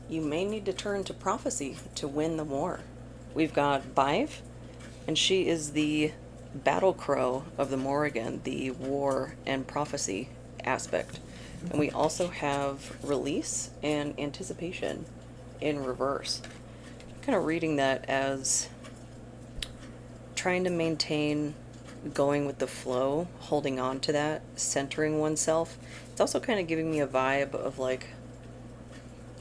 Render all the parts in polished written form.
You may need to turn to prophecy to win the war. We've got Bive, and she is the battle crow of the Morrigan, the war and prophecy aspect. And we also have release and anticipation in reverse. Kind of reading that as trying to maintain going with the flow, holding on to that, centering oneself. It's also kind of giving me a vibe of like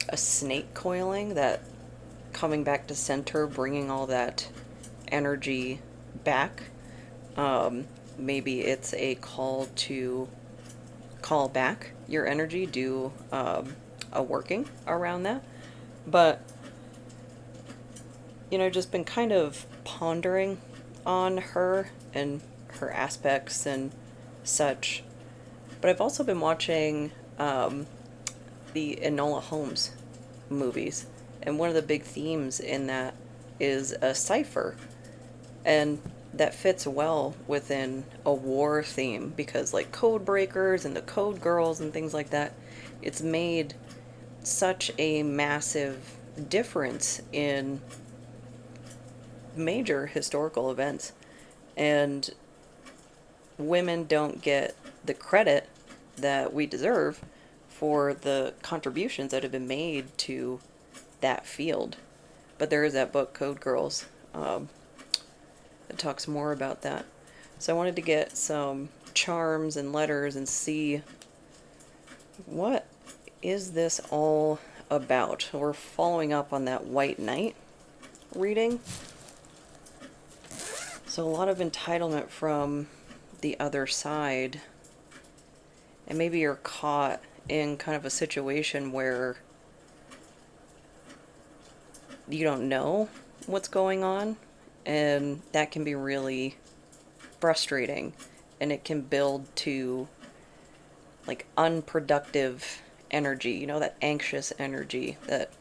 a snake coiling, that coming back to center, bringing all that energy back. Maybe it's a call to call back your energy, do a working around that. But, just been kind of pondering on her and her aspects and such. But I've also been watching the Enola Holmes movies, and one of the big themes in that is a cipher, and that fits well within a war theme because, like, code breakers and the code girls and things like that, it's made such a massive difference in major historical events, and women don't get the credit that we deserve for the contributions that have been made to that field. But there is that book, Code Girls, that talks more about that. So I wanted to get some charms and letters and see what is this all about. We're following up on that White Knight reading. So a lot of entitlement from the other side. And maybe you're caught in kind of a situation where you don't know what's going on, and that can be really frustrating, and it can build to like unproductive energy, that anxious energy, that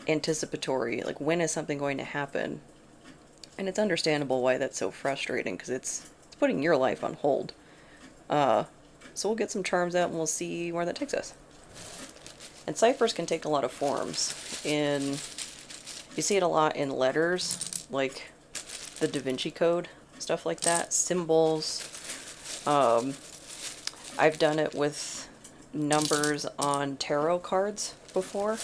anticipatory, like when is something going to happen. And it's understandable why that's so frustrating, because it's putting your life on hold. So we'll get some charms out and we'll see where that takes us. And ciphers can take a lot of forms. You see it a lot in letters, like the Da Vinci Code, stuff like that. Symbols. I've done it with numbers on tarot cards before.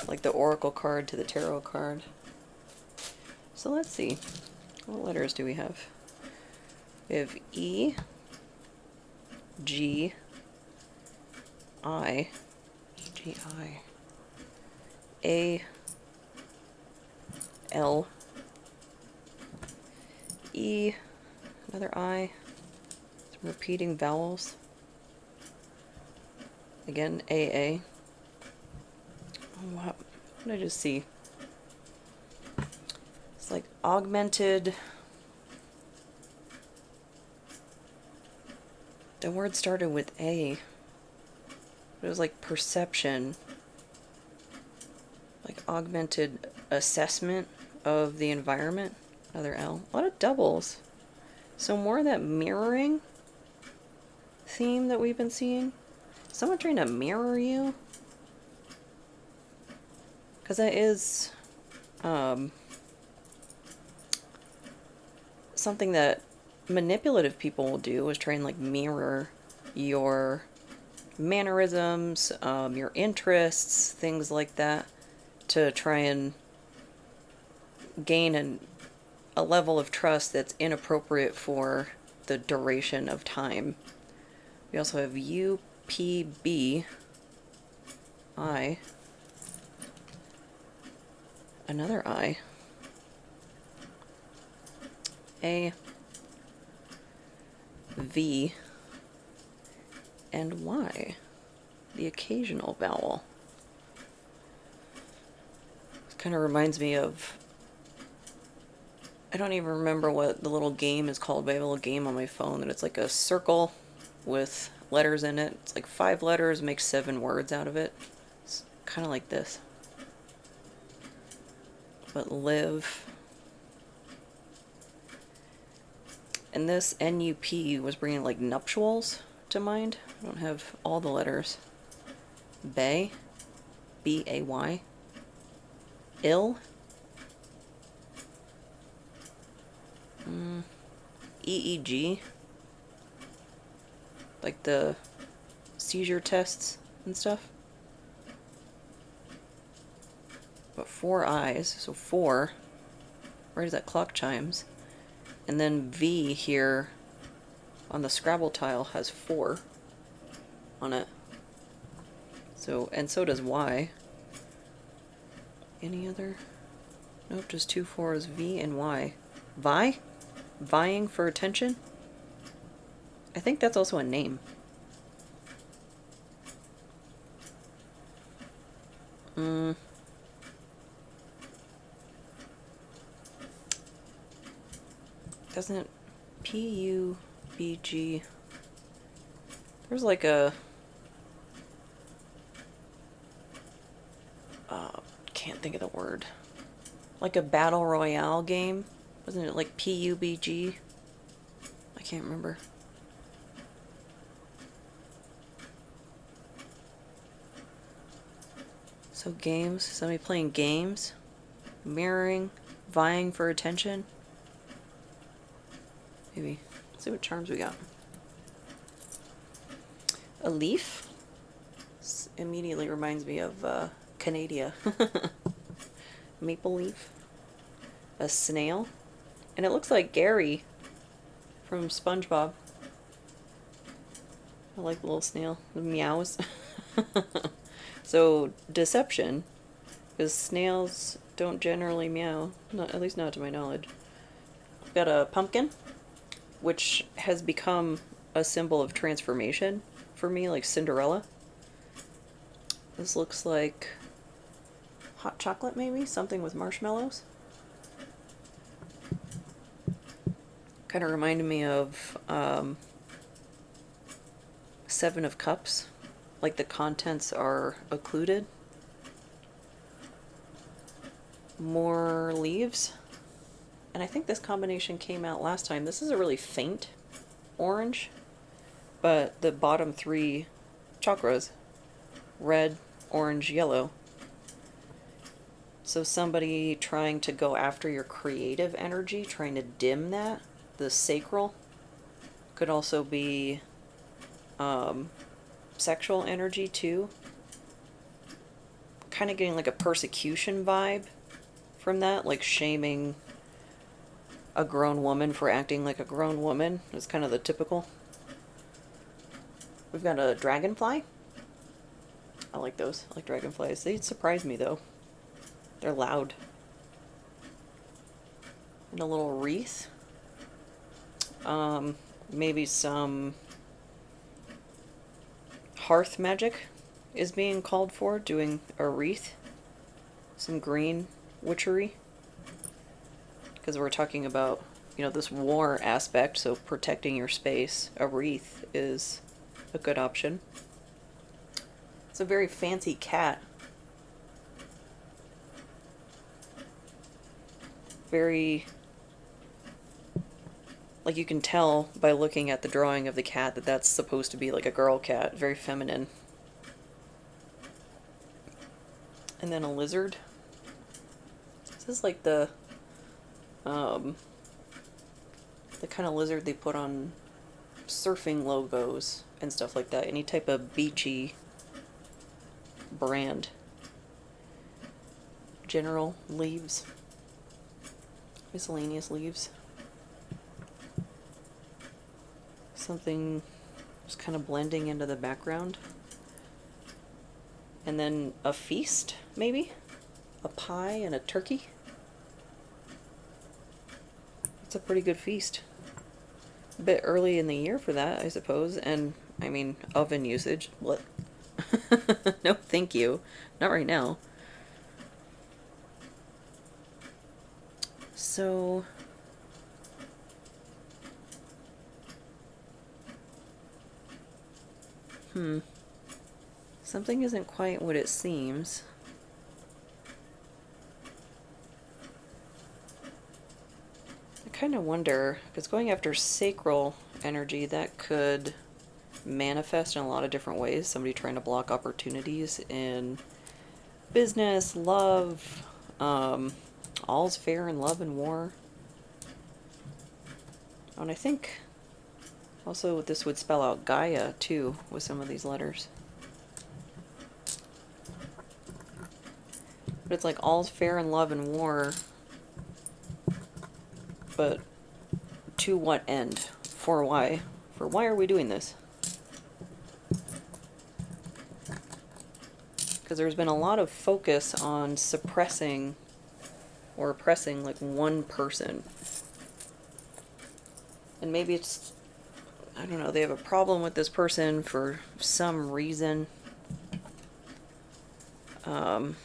Like the Oracle card to the tarot card. So let's see. What letters do we have? We have E, G, I, G, I, A, L, E, another I, some repeating vowels. Again, AA. Oh, what did I just see? It's like augmented. The word started with A. It was like perception. Like augmented assessment of the environment. Another L. A lot of doubles. So more of that mirroring theme that we've been seeing. Someone trying to mirror you. Because that is something that manipulative people will do, is try and like mirror your mannerisms, your interests, things like that, to try and gain a level of trust that's inappropriate for the duration of time. We also have U, P, B, I, another I, A, V, and Y, the occasional vowel. This kind of reminds me of, I don't even remember what the little game is called, but I have a little game on my phone that it's like a circle with letters in it. It's like 5 letters, make 7 words out of it. It's kind of like this. But live. And this NUP was bringing like nuptials to mind. I don't have all the letters. Bay. B-A-Y. Ill. EEG. Like the seizure tests and stuff. But 4 eyes, so 4, right as that clock chimes. And then V here on the Scrabble tile has 4 on it. So, and so does Y. Any other? Nope, just 2 4s, V and Y. Vi? Vying for attention? I think that's also a name. Doesn't PUBG... There's like a... can't think of the word. Like a battle royale game. Wasn't it like PUBG? I can't remember. So games, somebody playing games, mirroring, vying for attention. Maybe. Let's see what charms we got. A leaf. This immediately reminds me of Canada. Maple leaf. A snail. And it looks like Gary from SpongeBob. I like the little snail. The meows. So, deception. Because snails don't generally meow. Not, at least not to my knowledge. We've got a pumpkin, which has become a symbol of transformation for me, like Cinderella. This looks like hot chocolate, maybe? Something with marshmallows. Kind of reminded me of 7 of Cups. Like the contents are occluded. More leaves. And I think this combination came out last time. This is a really faint orange, but the bottom 3 chakras, red, orange, yellow. So somebody trying to go after your creative energy, trying to dim that. The sacral could also be sexual energy too. Kind of getting like a persecution vibe from that, like shaming a grown woman for acting like a grown woman. It's kind of the typical. We've got a dragonfly. I like those. I like dragonflies. They surprise me though. They're loud. And a little wreath. Maybe some hearth magic is being called for, doing a wreath. Some green witchery. Because we're talking about, you know, this war aspect, so protecting your space. A wreath is a good option. It's a very fancy cat. Very... like you can tell by looking at the drawing of the cat that that's supposed to be like a girl cat. Very feminine. And then a lizard. This is like the kind of lizard they put on surfing logos and stuff like that. Any type of beachy brand. General leaves. Miscellaneous leaves. Something just kind of blending into the background. And then a feast, maybe? A pie and a turkey? It's a pretty good feast. A bit early in the year for that, I suppose. And, I mean, oven usage. What? No, thank you. Not right now. So... something isn't quite what it seems. I kind of wonder, because going after sacral energy, that could manifest in a lot of different ways. Somebody trying to block opportunities in business, love, all's fair in love and war. And I think also this would spell out Gaia too with some of these letters. But it's like all's fair in love and war, but to what end? For why? For why are we doing this? Because there's been a lot of focus on suppressing or oppressing like one person. And maybe it's, I don't know, they have a problem with this person for some reason. And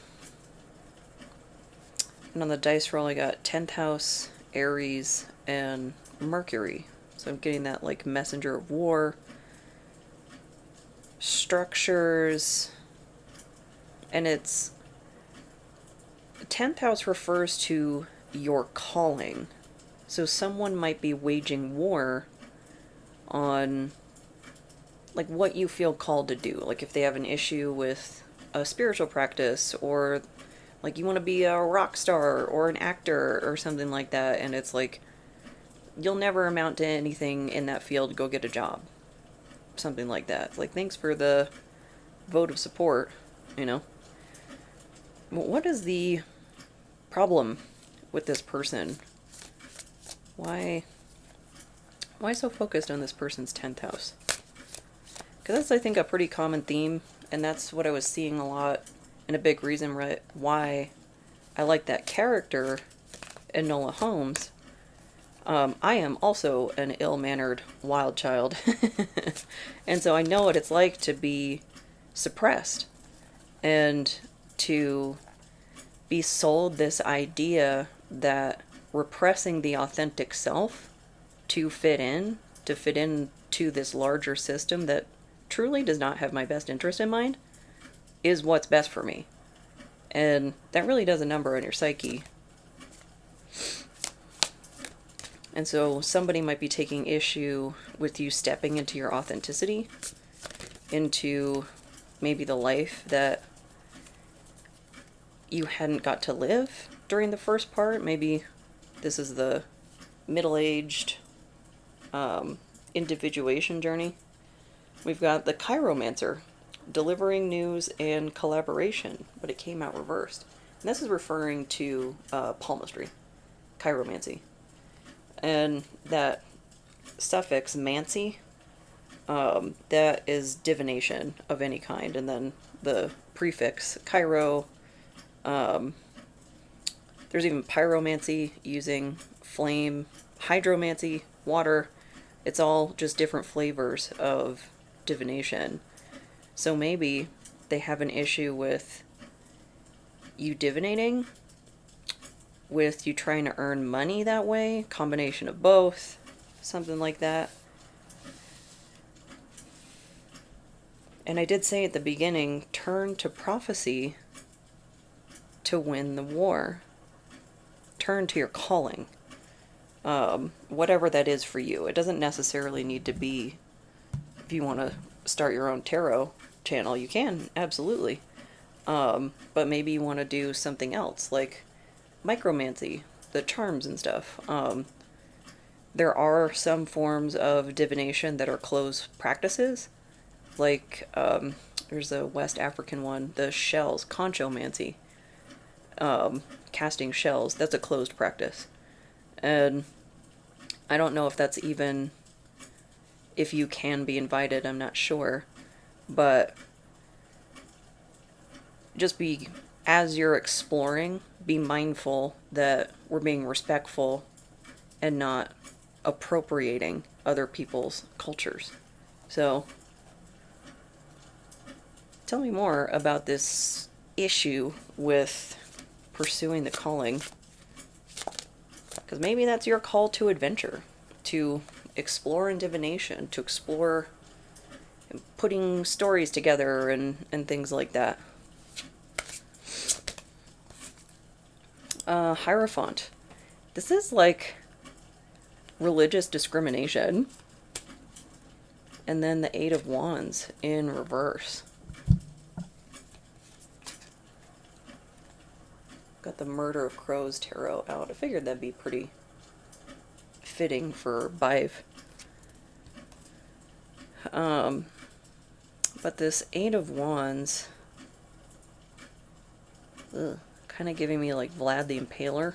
on the dice roll I got 10th house, Aries, and Mercury. So I'm getting that like messenger of war, structures, and it's 10th house refers to your calling. So someone might be waging war on like what you feel called to do. Like if they have an issue with a spiritual practice, or like you want to be a rock star or an actor or something like that, and it's like you'll never amount to anything in that field, go get a job. Something like that. It's like, thanks for the vote of support, you know? What is the problem with this person? Why so focused on this person's 10th house? Because that's, I think, a pretty common theme, and that's what I was seeing a lot, and a big reason why I like that character in Enola Holmes. I am also an ill-mannered wild child, and so I know what it's like to be suppressed and to be sold this idea that repressing the authentic self to fit into this larger system that truly does not have my best interest in mind is what's best for me. And that really does a number on your psyche. And so somebody might be taking issue with you stepping into your authenticity, into maybe the life that you hadn't got to live during the first part. Maybe this is the middle-aged individuation journey. We've got the chiromancer, delivering news and collaboration, but it came out reversed. And this is referring to palmistry, chiromancy. And that suffix, mancy, that is divination of any kind. And then the prefix, chiro, there's even pyromancy, using flame, hydromancy, water. It's all just different flavors of divination. So maybe they have an issue with you divinating, with you trying to earn money that way, combination of both, something like that. And I did say at the beginning, turn to prophecy to win the war. Turn to your calling. Whatever that is for you. It doesn't necessarily need to be, if you want to start your own tarot channel, you can, absolutely. But maybe you want to do something else, like micromancy, the charms and stuff. There are some forms of divination that are closed practices, like there's a West African one, the shells, conchomancy, casting shells. That's a closed practice, and I don't know if that's even, if you can be invited, I'm not sure, but just be, as you're exploring, be mindful that we're being respectful and not appropriating other people's cultures. So, tell me more about this issue with pursuing the calling. Because maybe that's your call to adventure, to explore in divination, to explore putting stories together and things like that. Hierophant. This is like religious discrimination. And then the Eight of Wands in reverse. Got the Murder of Crows tarot out. I figured that'd be pretty fitting for Badb. But this Eight of Wands, kind of giving me like Vlad the Impaler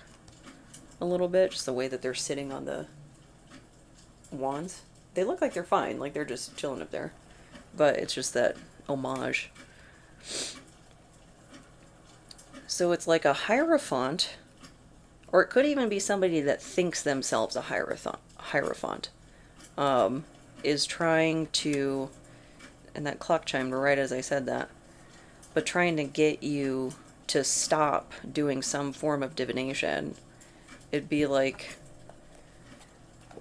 a little bit, just the way that they're sitting on the wands. They look like they're fine, like they're just chilling up there, but it's just that homage. So it's like a Hierophant, or it could even be somebody that thinks themselves a Hierophant, is trying to, and that clock chimed right as I said that, but trying to get you to stop doing some form of divination. It'd be like,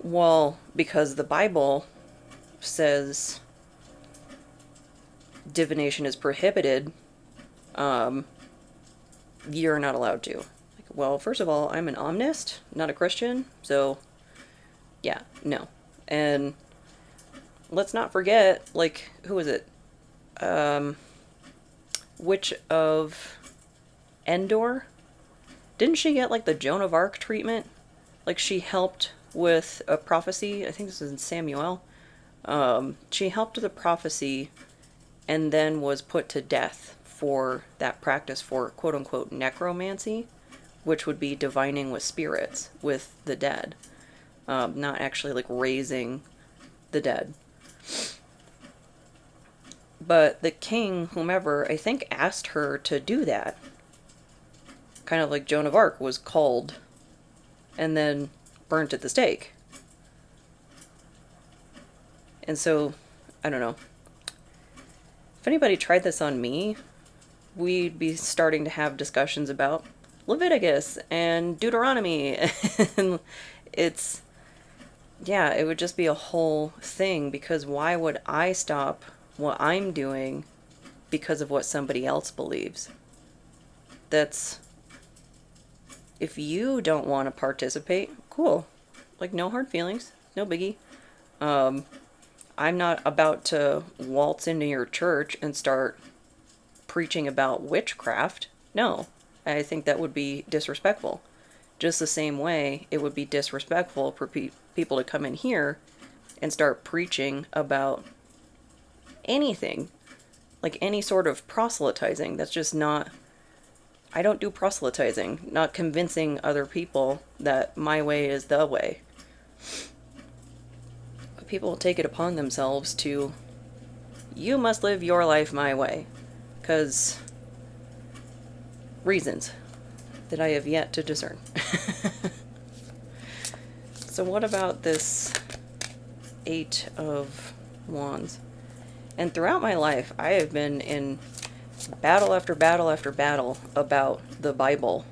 well, because the Bible says divination is prohibited, you're not allowed to. Like, well, first of all, I'm an omnist, not a Christian, so yeah, no. And let's not forget, like, who is it? Witch of Endor? Didn't she get, like, the Joan of Arc treatment? Like, she helped with a prophecy, I think this is in Samuel. She helped with a prophecy and then was put to death for that practice for quote-unquote necromancy, which would be divining with spirits, with the dead. Not actually, like, raising the dead. But the king, whomever, I think asked her to do that. Kind of like Joan of Arc was called and then burnt at the stake. And so, I don't know. If anybody tried this on me, we'd be starting to have discussions about Leviticus and Deuteronomy. And it's, yeah, it would just be a whole thing, because why would I stop what I'm doing because of what somebody else believes? That's, if you don't want to participate, cool. Like, no hard feelings, no biggie. I'm not about to waltz into your church and start preaching about witchcraft. No, I think that would be disrespectful. Just the same way it would be disrespectful for people to come in here and start preaching about anything, like any sort of proselytizing. That's just not, I don't do proselytizing, not convincing other people that my way is the way. But people take it upon themselves to, you must live your life my way, because reasons that I have yet to discern. So what about this Eight of Wands? And throughout my life, I have been in battle after battle after battle about the Bible.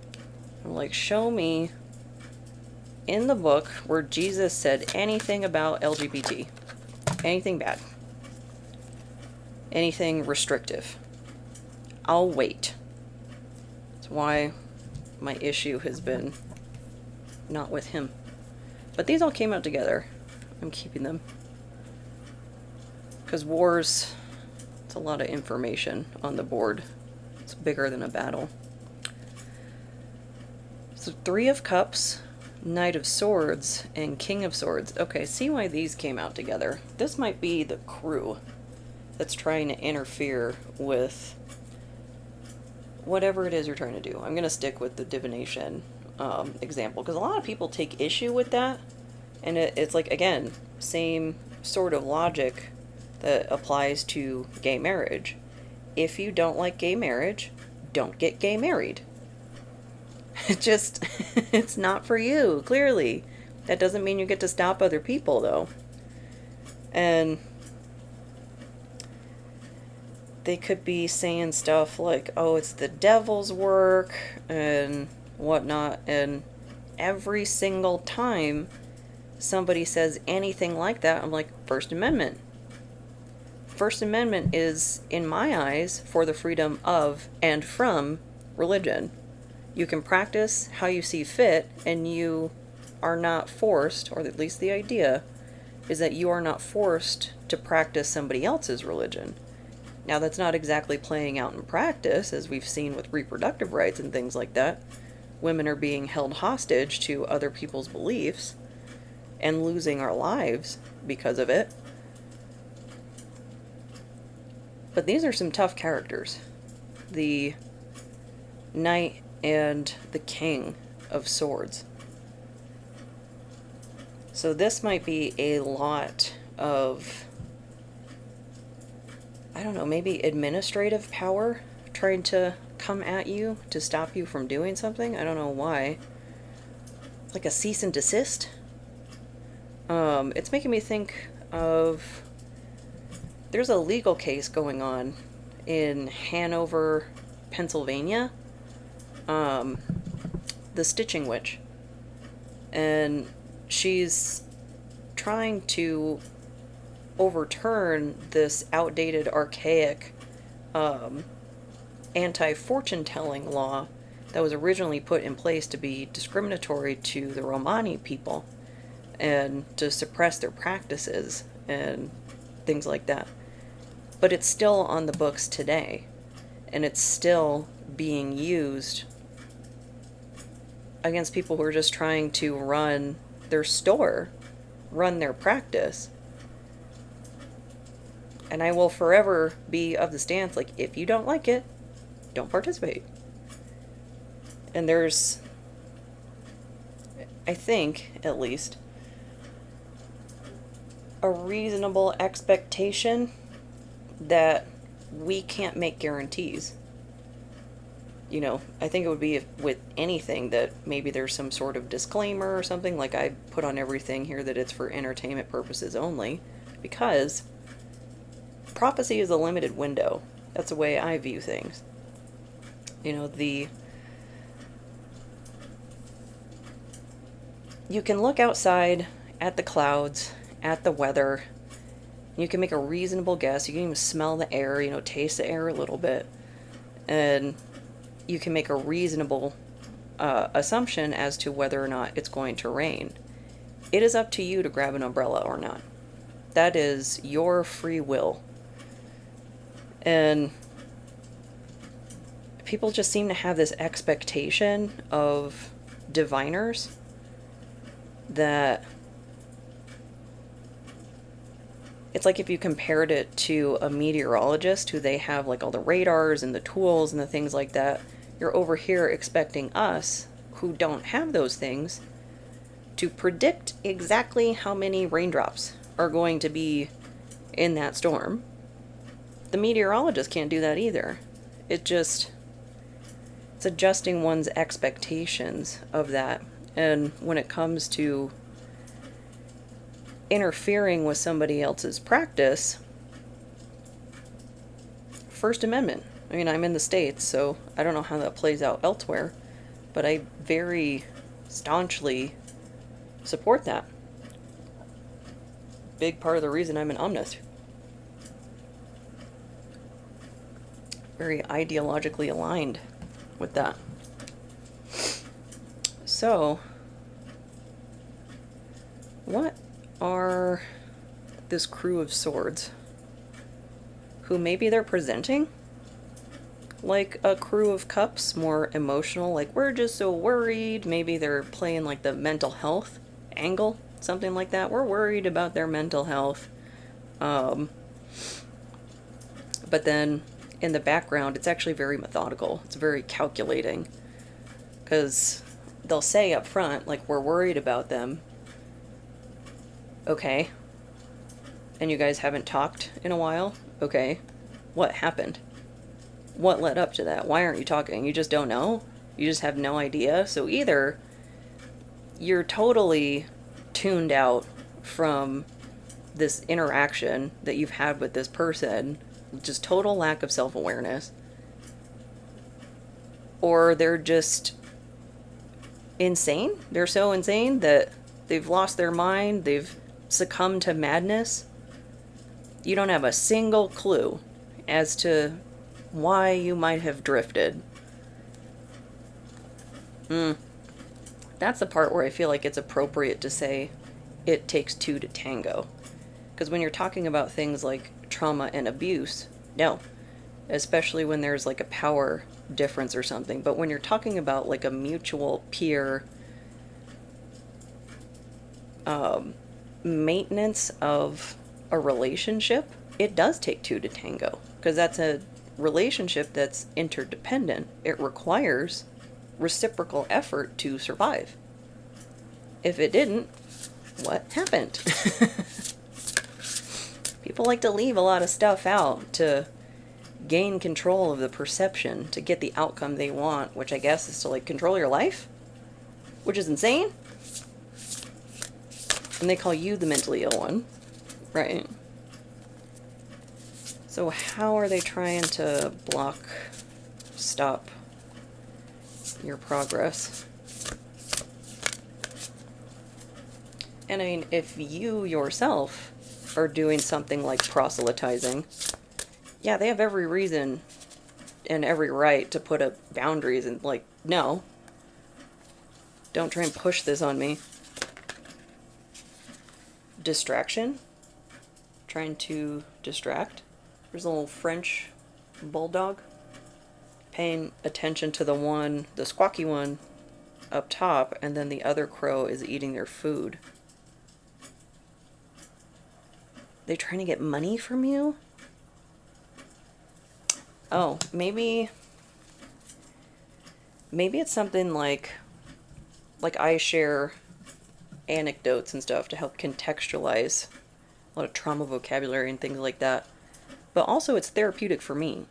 I'm like, show me in the book where Jesus said anything about LGBT. Anything bad. Anything restrictive. I'll wait. That's why my issue has been not with him. But these all came out together. I'm keeping them. Because wars, it's a lot of information on the board. It's bigger than a battle. So Three of Cups, Knight of Swords, and King of Swords. Okay, see why these came out together. This might be the crew that's trying to interfere with whatever it is you're trying to do. I'm going to stick with the divination example, because a lot of people take issue with that. And it's like, again, same sort of logic that applies to gay marriage. If you don't like gay marriage, don't get gay married. It just, it's not for you, clearly. That doesn't mean you get to stop other people, though. And they could be saying stuff like, oh, it's the devil's work and whatnot. And every single time somebody says anything like that, I'm like, First Amendment. First Amendment is, in my eyes, for the freedom of and from religion. You can practice how you see fit, and you are not forced, or at least the idea is that you are not forced to practice somebody else's religion. Now, that's not exactly playing out in practice, as we've seen with reproductive rights and things like that. Women are being held hostage to other people's beliefs and losing our lives because of it. But these are some tough characters. The Knight and the King of Swords. So this might be a lot of, I don't know, maybe administrative power trying to come at you to stop you from doing something. I don't know why. Like a cease and desist. It's making me think of, there's a legal case going on in Hanover, Pennsylvania. The Stitching Witch. And she's trying to overturn this outdated, archaic, anti-fortune telling law that was originally put in place to be discriminatory to the Romani people and to suppress their practices and things like that. But it's still on the books today, and it's still being used against people who are just trying to run their store, run their practice. And I will forever be of the stance, like, if you don't like it, don't participate. And there's, I think, at least, a reasonable expectation that we can't make guarantees. You know, I think it would be with anything that maybe there's some sort of disclaimer or something, like I put on everything here that it's for entertainment purposes only, because prophecy is a limited window. That's the way I view things. You know, you can look outside at the clouds, at the weather. You can make a reasonable guess. You can even smell the air, you know, taste the air a little bit. And you can make a reasonable assumption as to whether or not it's going to rain. It is up to you to grab an umbrella or not. That is your free will. And people just seem to have this expectation of diviners that it's like if you compared it to a meteorologist who they have like all the radars and the tools and the things like that. You're over here expecting us, who don't have those things, to predict exactly how many raindrops are going to be in that storm. The meteorologist can't do that either. It's adjusting one's expectations of that. And when it comes to interfering with somebody else's practice, First Amendment. I mean, I'm in the States, so I don't know how that plays out elsewhere, but I very staunchly support that. Big part of the reason I'm an omnist. Very ideologically aligned with that. So, what are this crew of swords? Who maybe they're presenting like a crew of cups, more emotional, like we're just so worried. Maybe they're playing like the mental health angle, something like that. We're worried about their mental health. But then in the background, it's actually very methodical. It's very calculating. Because they'll say up front, like, we're worried about them. Okay. And you guys haven't talked in a while? Okay. What happened? What led up to that? Why aren't you talking? You just don't know? You just have no idea? So either you're totally tuned out from this interaction that you've had with this person, just total lack of self-awareness, or they're just insane. They're so insane that they've lost their mind, they've succumbed to madness. You don't have a single clue as to why you might have drifted. That's the part where I feel like it's appropriate to say it takes two to tango. Because when you're talking about things like trauma and abuse, no, especially when there's like a power difference or something. But when you're talking about like a mutual peer maintenance of a relationship, it does take two to tango, because that's a relationship that's interdependent. It requires reciprocal effort to survive. If it didn't, what happened? People like to leave a lot of stuff out to gain control of the perception, to get the outcome they want, which I guess is to like control your life, which is insane. And they call you the mentally ill one, right? So how are they trying to block, stop your progress? And I mean, if you yourself are doing something like proselytizing, yeah, they have every reason and every right to put up boundaries and like, no, don't try and push this on me. Distraction, trying to distract. There's a little French bulldog paying attention to the squawky one up top, and then the other crow is eating their food. They trying to get money from you? Oh, maybe it's something like I share anecdotes and stuff to help contextualize a lot of trauma vocabulary and things like that. But also it's therapeutic for me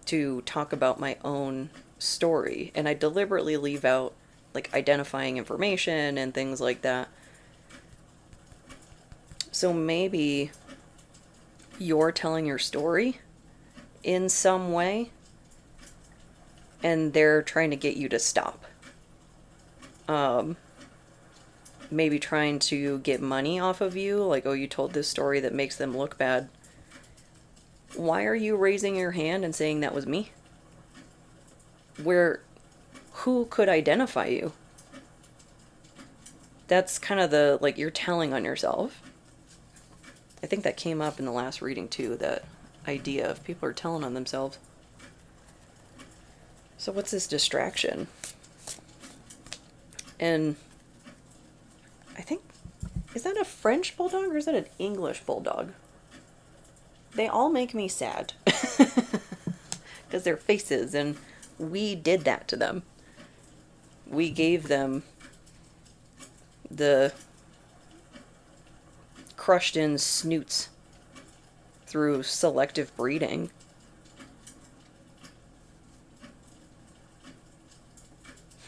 to talk about my own story, and I deliberately leave out like identifying information and things like that. So maybe you're telling your story in some way and they're trying to get you to stop. Maybe trying to get money off of you, like, oh, you told this story that makes them look bad. Why are you raising your hand and saying that was me? Who could identify you? That's kind of the, like, you're telling on yourself. I think that came up in the last reading too, that idea of people are telling on themselves. So what's this distraction? And I think, is that a French bulldog or is that an English bulldog? They all make me sad. Because their faces, and we did that to them. We gave them the crushed in snoots through selective breeding.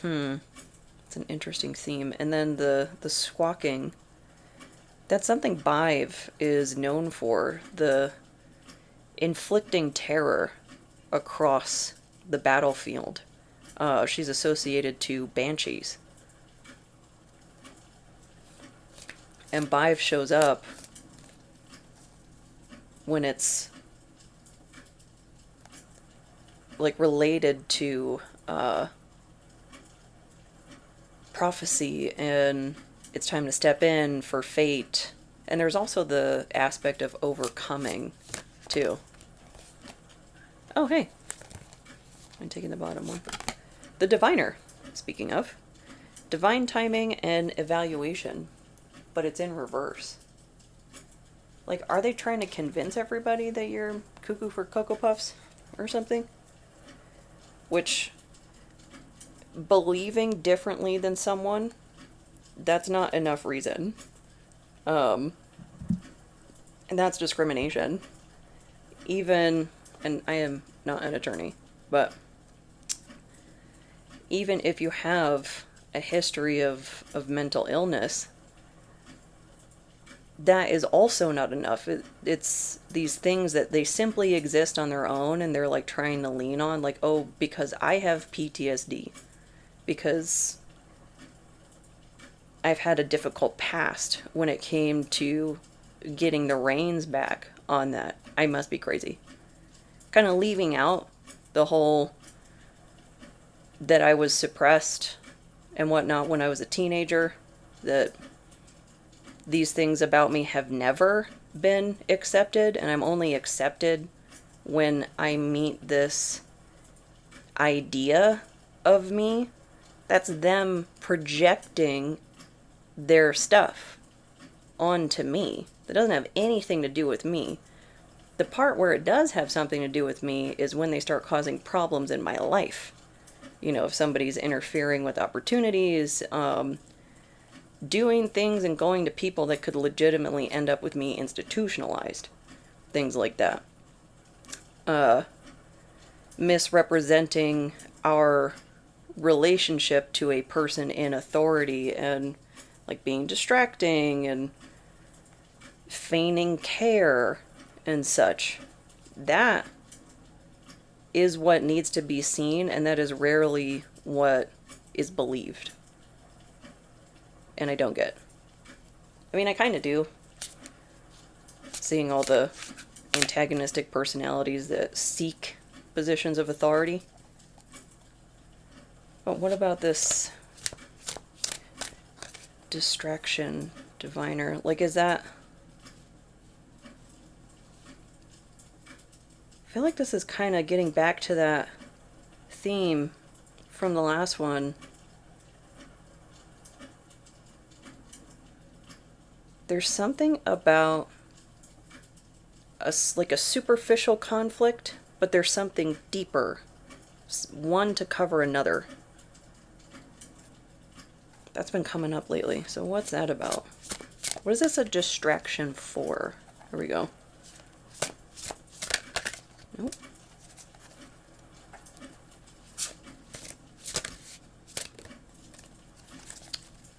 It's an interesting theme. And then the squawking. That's something Badb is known for. The inflicting terror across the battlefield. She's associated to banshees. And Badb shows up when it's like related to prophecy, and it's time to step in for fate. And there's also the aspect of overcoming too. Oh, hey. I'm taking the bottom one. The diviner, speaking of. Divine timing and evaluation. But it's in reverse. Like, are they trying to convince everybody that you're cuckoo for Cocoa Puffs or something? Which, believing differently than someone, that's not enough reason. And that's discrimination. Even, and I am not an attorney, but even if you have a history of mental illness, that is also not enough. It's these things that they simply exist on their own, and they're like trying to lean on, like, oh, because I have PTSD, because I've had a difficult past when it came to getting the reins back on that, I must be crazy. Kind of leaving out the whole that I was suppressed and whatnot when I was a teenager, that these things about me have never been accepted, and I'm only accepted when I meet this idea of me, that's them projecting their stuff onto me. That doesn't have anything to do with me. The part where it does have something to do with me is when they start causing problems in my life. You know, if somebody's interfering with opportunities, doing things and going to people that could legitimately end up with me institutionalized. Things like that. Misrepresenting our relationship to a person in authority and like being distracting and feigning care and such. That is what needs to be seen, and that is rarely what is believed. And I don't get. I mean, I kind of do. Seeing all the antagonistic personalities that seek positions of authority. But what about this distraction diviner? Like, is that... I feel like this is kind of getting back to that theme from the last one. There's something about like a superficial conflict, but there's something deeper. One to cover another. That's been coming up lately. So what's that about? What is this a distraction for? Here we go. Nope.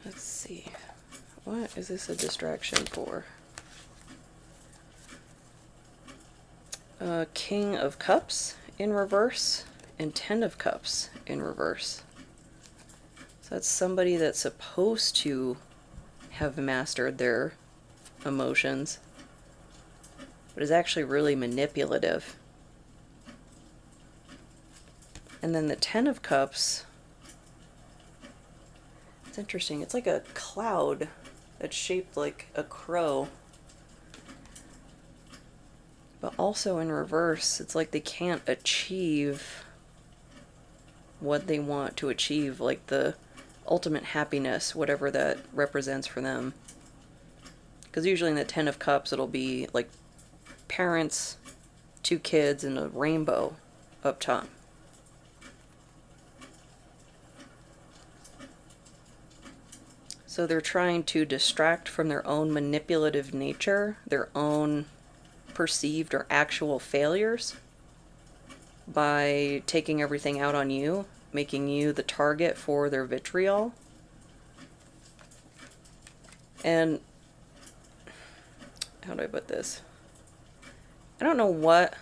Let's see. What is this a distraction for? King of Cups in reverse and Ten of Cups in reverse. So that's somebody that's supposed to have mastered their emotions, but is actually really manipulative. And then the Ten of Cups, it's interesting. It's like a cloud that's shaped like a crow. But also in reverse, it's like they can't achieve what they want to achieve, like the ultimate happiness, whatever that represents for them. Because usually in the Ten of Cups, it'll be like parents, 2 kids, and a rainbow up top. So they're trying to distract from their own manipulative nature, their own perceived or actual failures, by taking everything out on you, making you the target for their vitriol. And how do I put this? I don't know what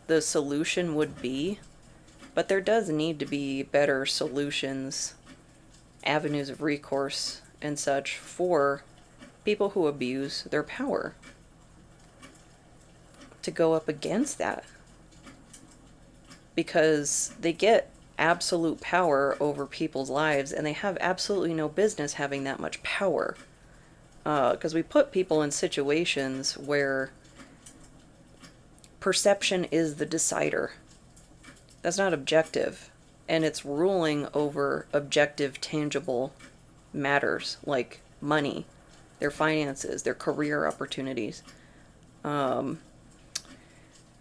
the solution would be, but there does need to be better solutions, avenues of recourse and such for people who abuse their power, to go up against that, because they get absolute power over people's lives and they have absolutely no business having that much power, because we put people in situations where perception is the decider. That's not objective, and it's ruling over objective, tangible matters like money, their finances, their career opportunities,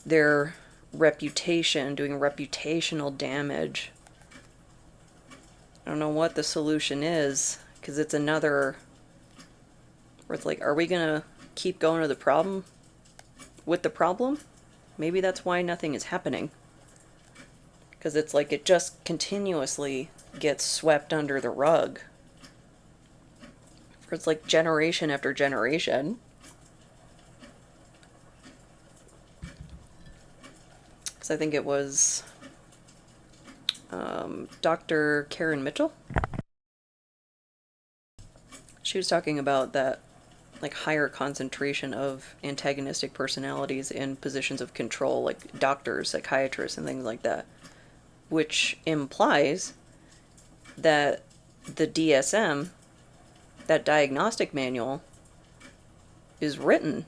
their reputation, doing reputational damage. I don't know what the solution is, because it's another where it's like, are we gonna keep going to the problem with the problem? Maybe that's why nothing is happening, because it's like it just continuously gets swept under the rug. It's like generation after generation. So I think it was Dr. Karen Mitchell. She was talking about that like higher concentration of antagonistic personalities in positions of control, like doctors, psychiatrists, and things like that, which implies that the DSM, that diagnostic manual, is written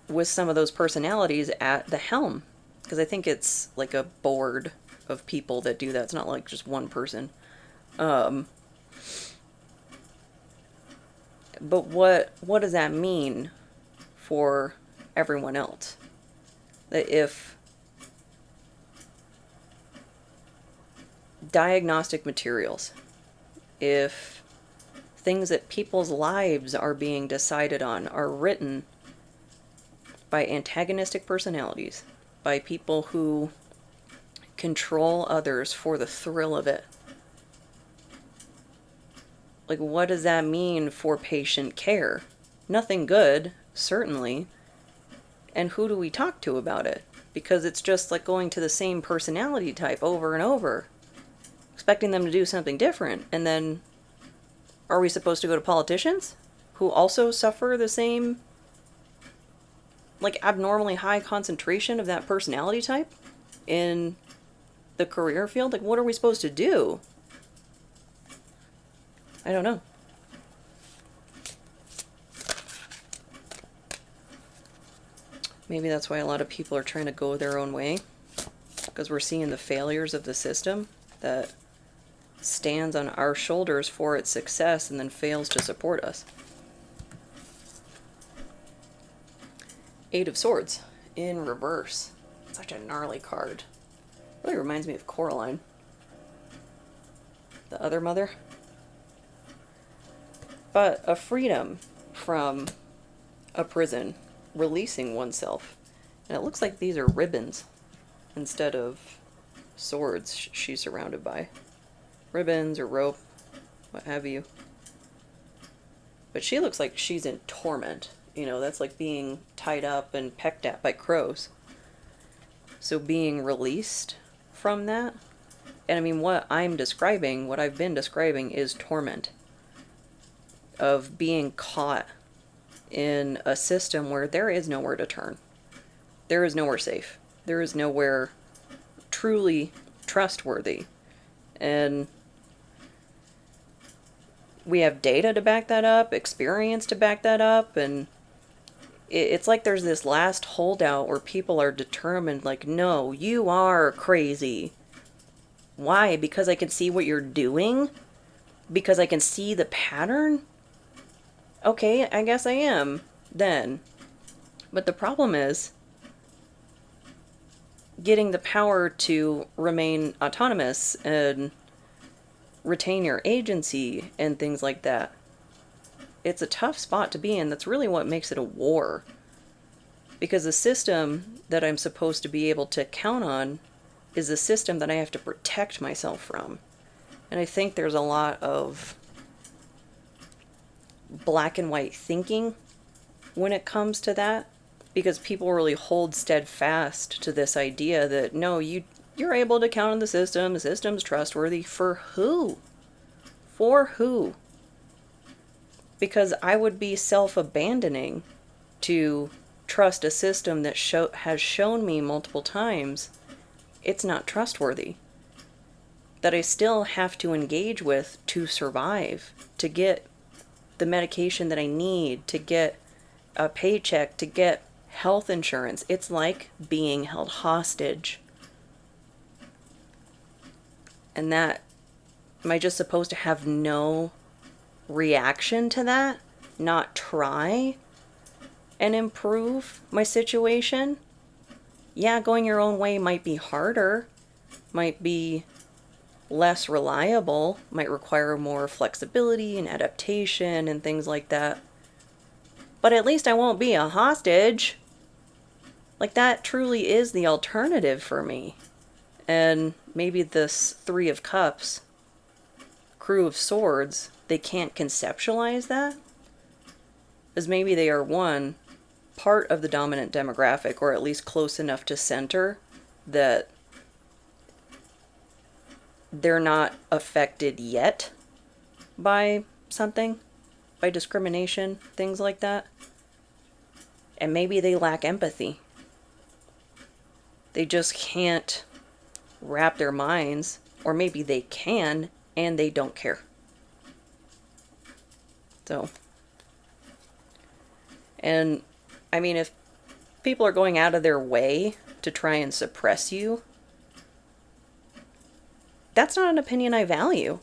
with some of those personalities at the helm. Because I think it's like a board of people that do that. It's not like just one person. But what does that mean for everyone else? That if diagnostic materials, if things that people's lives are being decided on are written by antagonistic personalities, by people who control others for the thrill of it, like, what does that mean for patient care? Nothing good, certainly. And who do we talk to about it? Because it's just like going to the same personality type over and over, expecting them to do something different. And then, are we supposed to go to politicians who also suffer the same, like, abnormally high concentration of that personality type in the career field? Like, what are we supposed to do? I don't know. Maybe that's why a lot of people are trying to go their own way, because we're seeing the failures of the system that stands on our shoulders for its success and then fails to support us. Eight of Swords in reverse. Such a gnarly card. Really reminds me of Coraline, the other mother. But a freedom from a prison, releasing oneself. And it looks like these are ribbons instead of swords she's surrounded by. Ribbons or rope, what have you. But she looks like she's in torment. You know, that's like being tied up and pecked at by crows. So being released from that. And I mean, what I've been describing is torment. Of being caught in a system where there is nowhere to turn. There is nowhere safe. There is nowhere truly trustworthy. And we have data to back that up, experience to back that up, and it's like there's this last holdout where people are determined, like, no, you are crazy. Why? Because I can see what you're doing? Because I can see the pattern? Okay, I guess I am, then. But the problem is getting the power to remain autonomous and retain your agency and things like that. It's a tough spot to be in. That's really what makes it a war. Because the system that I'm supposed to be able to count on is a system that I have to protect myself from. And I think there's a lot of black and white thinking when it comes to that, because people really hold steadfast to this idea that no, you're able to count on the system's trustworthy. For who? Because I would be self-abandoning to trust a system that has shown me multiple times it's not trustworthy, that I still have to engage with to survive, to get the medication that I need, to get a paycheck, to get health insurance. It's like being held hostage. And that, am I just supposed to have no reaction to that? Not try and improve my situation? Yeah, going your own way might be harder, might be less reliable, might require more flexibility and adaptation and things like that. But at least I won't be a hostage. Like, that truly is the alternative for me. And maybe this Three of Cups, Crew of Swords, they can't conceptualize that. As maybe they are one part of the dominant demographic, or at least close enough to center that they're not affected yet by something, by discrimination, things like that. And maybe they lack empathy. They just can't wrap their minds, or maybe they can and they don't care. So, and I mean, if people are going out of their way to try and suppress you, that's not an opinion I value.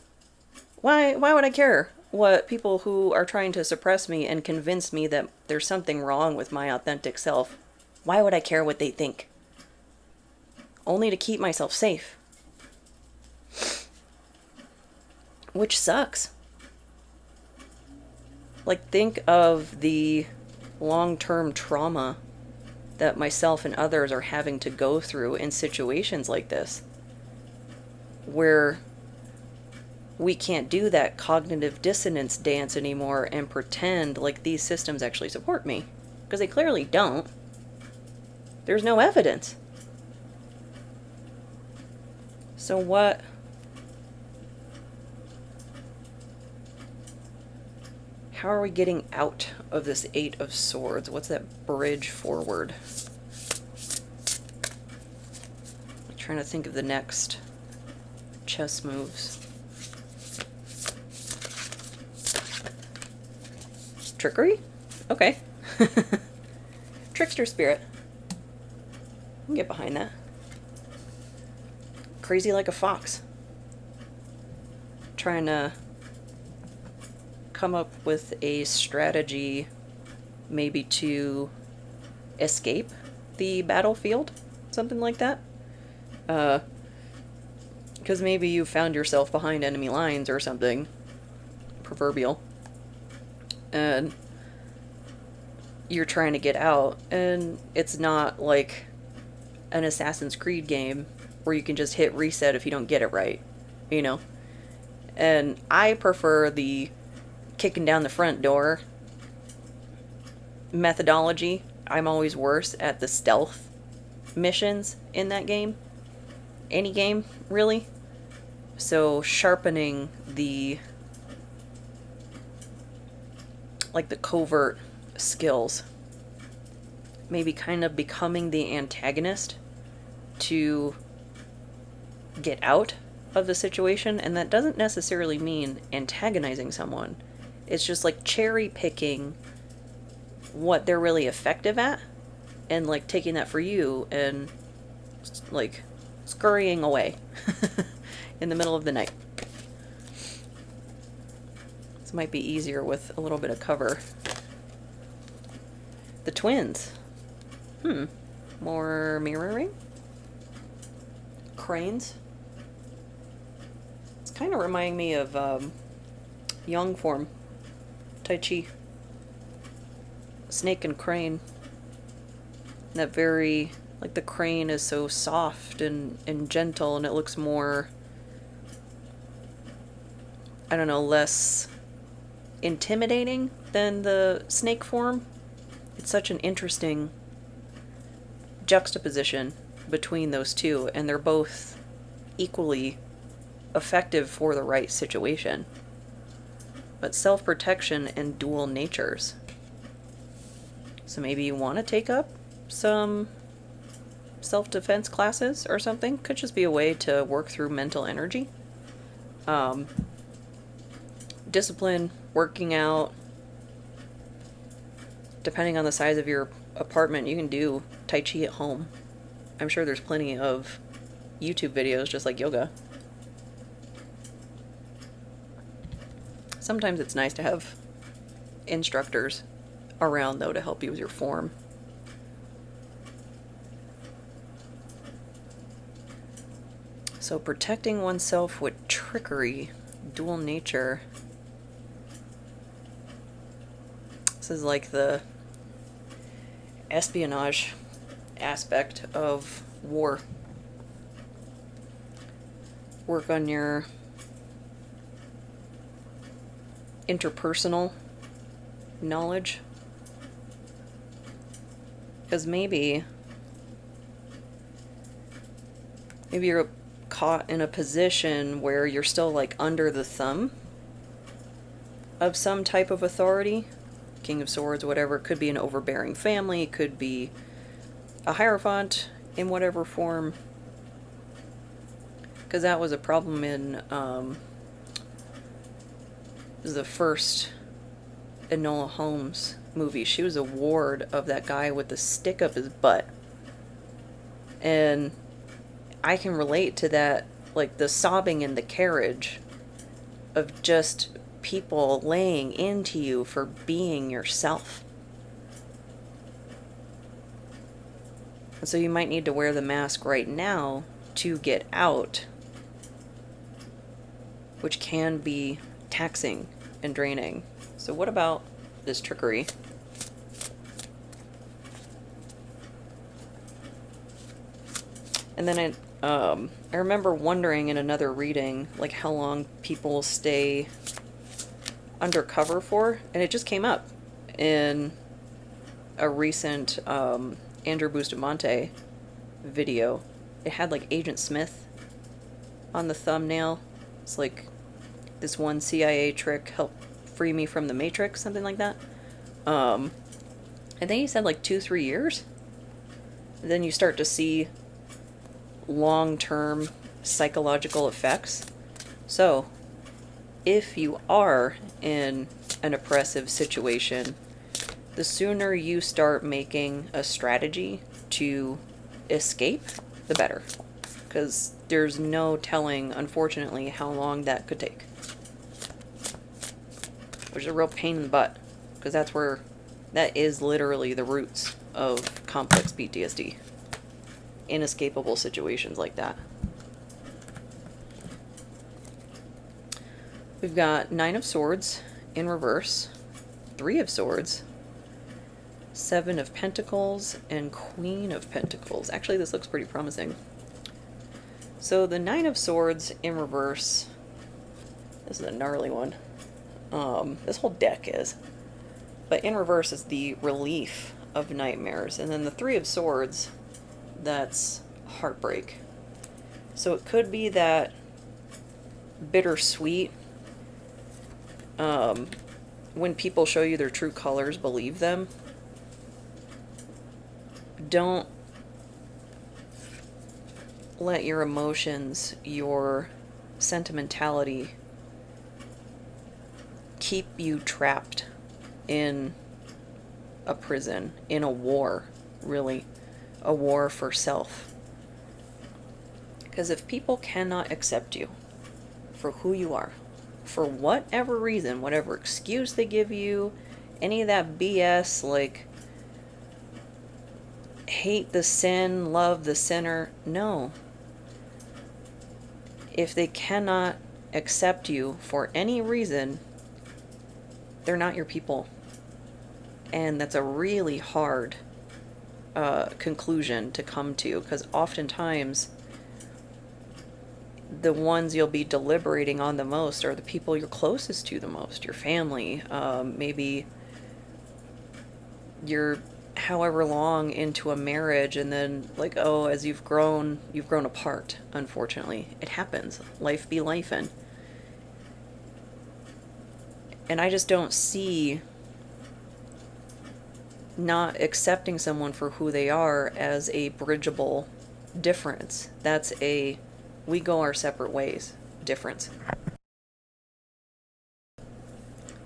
Why would I care what people who are trying to suppress me and convince me that there's something wrong with my authentic self? Why would I care what they think? Only to keep myself safe. Which sucks. Like, think of the long-term trauma that myself and others are having to go through in situations like this, where we can't do that cognitive dissonance dance anymore and pretend like these systems actually support me, because they clearly don't. There's no evidence. So what? How are we getting out of this Eight of Swords? What's that bridge forward? I'm trying to think of the next chess moves. Trickery? Okay. Trickster spirit. I can get behind that. Crazy like a fox. Trying to come up with a strategy maybe to escape the battlefield. Something like that. Because maybe you found yourself behind enemy lines or something. Proverbial. And you're trying to get out, and it's not like an Assassin's Creed game where you can just hit reset if you don't get it right, you know? And I prefer the kicking down the front door methodology. I'm always worse at the stealth missions in that game. Any game, really. So sharpening the covert skills, maybe kind of becoming the antagonist to get out of the situation. And that doesn't necessarily mean antagonizing someone. It's just like cherry picking what they're really effective at and like taking that for you and like scurrying away in the middle of the night. This might be easier with a little bit of cover. The twins. More mirroring. Cranes. It's kind of reminding me of Yang form. Tai Chi. Snake and crane. That very, like, the crane is so soft and gentle, and it looks more, I don't know, less intimidating than the snake form. It's such an interesting juxtaposition between those two, and they're both equally effective for the right situation. But self-protection and dual natures. So maybe you want to take up some self-defense classes or something. Could just be a way to work through mental energy. Discipline, working out. Depending on the size of your apartment, you can do Tai Chi at home. I'm sure there's plenty of YouTube videos just like yoga. Sometimes it's nice to have instructors around, though, to help you with your form. So protecting oneself with trickery, dual nature. This is like the espionage aspect of war. Work on your interpersonal knowledge. Because maybe you're caught in a position where you're still like under the thumb of some type of authority. King of Swords, whatever. It could be an overbearing family. It could be a Hierophant in whatever form. Because that was a problem in the first Enola Holmes movie. She was a ward of that guy with the stick up his butt. And I can relate to that, like the sobbing in the carriage of just people laying into you for being yourself. And so you might need to wear the mask right now to get out, which can be taxing and draining. So what about this trickery? And then I remember wondering in another reading, like how long people stay undercover for, and it just came up in a recent Andrew Bustamante video. It had like Agent Smith on the thumbnail. It's like this one CIA trick helped free me from the Matrix, something like that. I think he said like 2-3 years. And then you start to see long-term psychological effects. So if you are in an oppressive situation, the sooner you start making a strategy to escape, the better. Because there's no telling, unfortunately, how long that could take. Which is a real pain in the butt. Because that is literally the roots of complex PTSD. Inescapable situations like that. We've got 9 of Swords in reverse, 3 of Swords, 7 of Pentacles, and Queen of Pentacles. Actually, this looks pretty promising. So the 9 of Swords in reverse, this is a gnarly one. This whole deck is. But in reverse is the relief of nightmares. And then the 3 of Swords, that's heartbreak. So it could be that bittersweet, when people show you their true colors, believe them. Don't let your emotions, your sentimentality keep you trapped in a prison, in a war, really. A war for self. Because if people cannot accept you for who you are, for whatever reason, whatever excuse they give you, any of that BS, like hate the sin, love the sinner, no. If they cannot accept you for any reason, they're not your people. And that's a really hard conclusion to come to, because oftentimes the ones you'll be deliberating on the most are the people you're closest to the most, your family, maybe you're however long into a marriage, and then like, oh, as you've grown apart. Unfortunately, it happens. Life be lifin'. And I just don't see not accepting someone for who they are as a bridgeable difference. That's a we go our separate ways difference.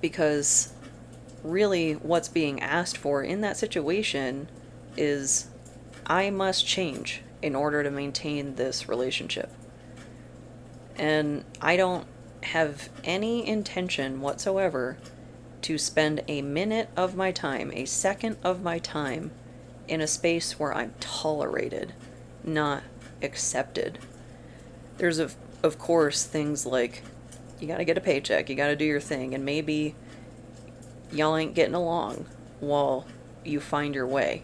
Because really what's being asked for in that situation is, I must change in order to maintain this relationship. And I don't have any intention whatsoever to spend a minute of my time, a second of my time, in a space where I'm tolerated, not accepted. There's, of course, things like, you gotta get a paycheck, you gotta do your thing, and maybe y'all ain't getting along while you find your way.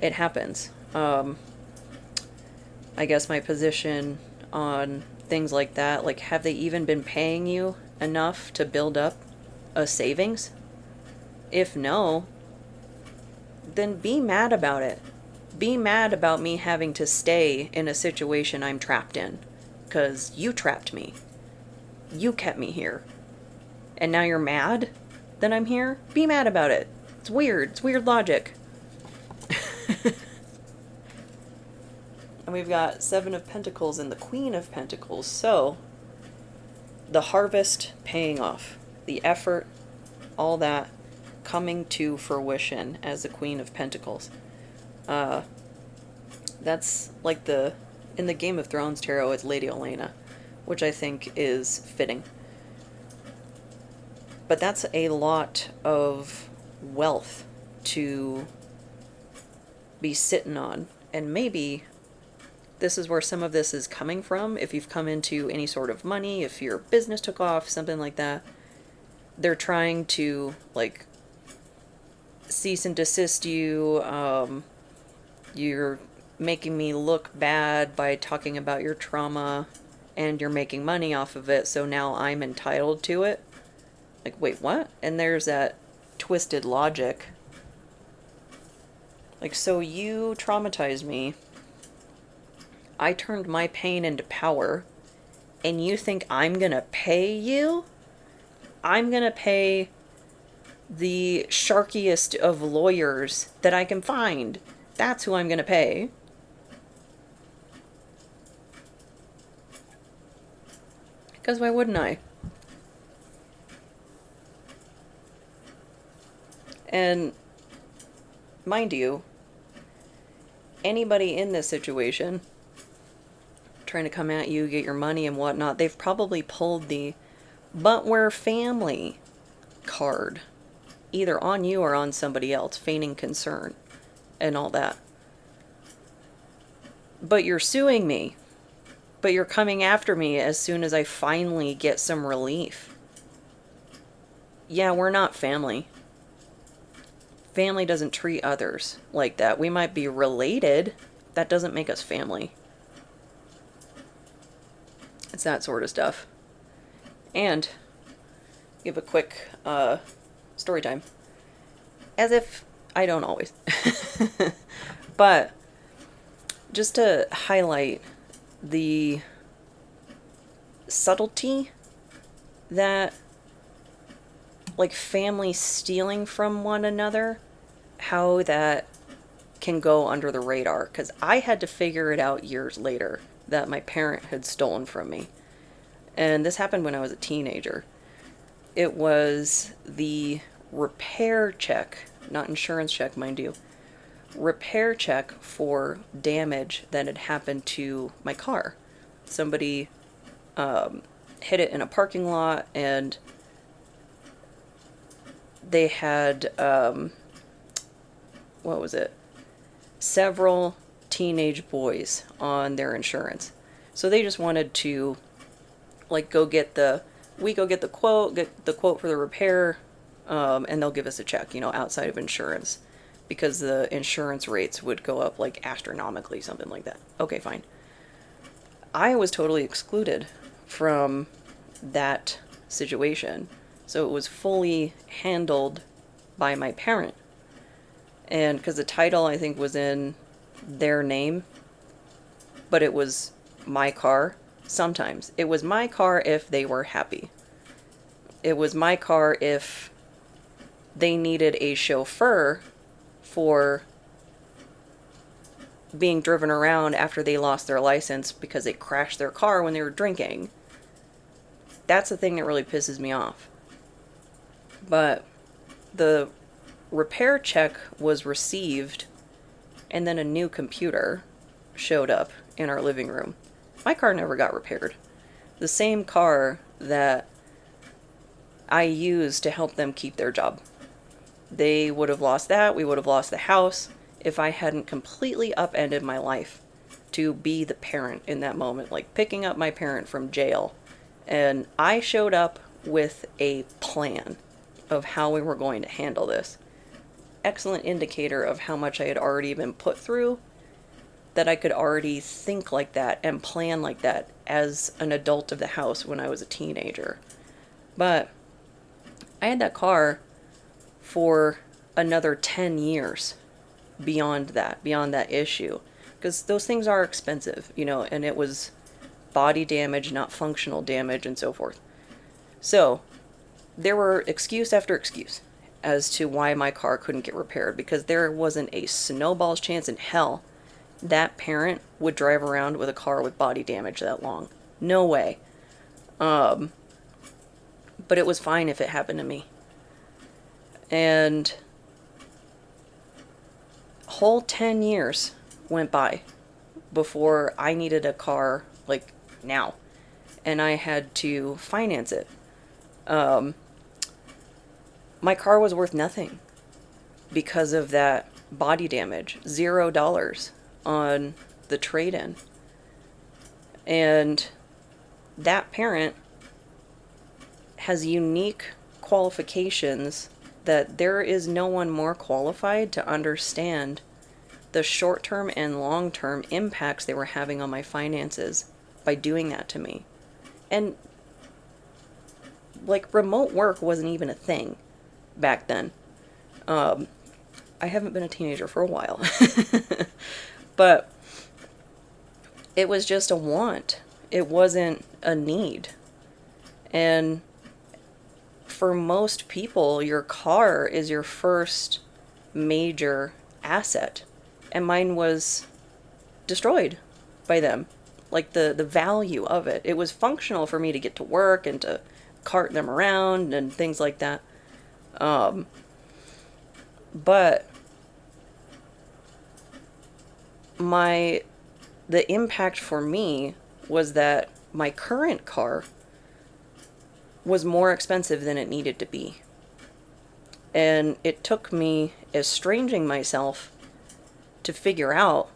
It happens. I guess my position on things like that, like, have they even been paying you enough to build up a savings? If no, then be mad about it. Be mad about me having to stay in a situation I'm trapped in, because you trapped me. You kept me here. And now you're mad that I'm here? Be mad about it. It's weird. It's weird logic. And we've got 7 of Pentacles and the Queen of Pentacles. So, the harvest paying off. The effort, all that, coming to fruition as the Queen of Pentacles. That's like in the Game of Thrones tarot, it's Lady Olenna, which I think is fitting. But that's a lot of wealth to be sitting on. And maybe this is where some of this is coming from. If you've come into any sort of money, if your business took off, something like that, they're trying to, like, cease and desist you. You're making me look bad by talking about your trauma, and you're making money off of it, so now I'm entitled to it. Like, wait, what? And there's that twisted logic. Like, so you traumatized me. I turned my pain into power, and you think I'm gonna pay you? I'm gonna pay the sharkiest of lawyers that I can find. That's who I'm gonna pay. Because why wouldn't I? And mind you, anybody in this situation trying to come at you, get your money and whatnot, they've probably pulled the "but we're family" card, either on you or on somebody else, feigning concern and all that. But you're suing me. But you're coming after me as soon as I finally get some relief. Yeah, we're not family. Family doesn't treat others like that. We might be related. That doesn't make us family. It's that sort of stuff. And give a quick story time. As if I don't always. But just to highlight the subtlety that, like, family stealing from one another, how that can go under the radar. Because I had to figure it out years later that my parent had stolen from me. And this happened when I was a teenager. It was the repair check, not insurance check, mind you. Repair check for damage that had happened to my car. Somebody hit it in a parking lot, and they had, what was it? Several teenage boys on their insurance. So they just wanted to, like, go get the quote for the repair, and they'll give us a check, outside of insurance, because the insurance rates would go up, like, astronomically, something like that. Okay, fine. I was totally excluded from that situation. So it was fully handled by my parent. And because the title, I think, was in their name, but it was my car. Sometimes it was my car if they were happy. It was my car if they needed a chauffeur for being driven around after they lost their license because they crashed their car when they were drinking. That's the thing that really pisses me off. But the repair check was received, and then a new computer showed up in our living room. My car never got repaired. The same car that I used to help them keep their job. They would have lost that. We would have lost the house if I hadn't completely upended my life to be the parent in that moment, like picking up my parent from jail. And I showed up with a plan of how we were going to handle this. Excellent indicator of how much I had already been put through, that I could already think like that and plan like that as an adult of the house when I was a teenager. But I had that car for another 10 years beyond that issue. Because those things are expensive, and it was body damage, not functional damage, and so forth. So there were excuse after excuse as to why my car couldn't get repaired, because there wasn't a snowball's chance in hell that parent would drive around with a car with body damage that long. No way. But it was fine if it happened to me. And whole 10 years went by before I needed a car, like now, and I had to finance it. My car was worth nothing because of that body damage. $0 on the trade-in. And that parent has unique qualifications that there is no one more qualified to understand the short-term and long-term impacts they were having on my finances by doing that to me. And like, remote work wasn't even a thing back then. I haven't been a teenager for a while. But it was just a want. It wasn't a need. And for most people, your car is your first major asset. And mine was destroyed by them. Like, the value of it. It was functional for me to get to work and to cart them around and things like that. But the impact for me was that my current car was more expensive than it needed to be. And it took me estranging myself to figure out,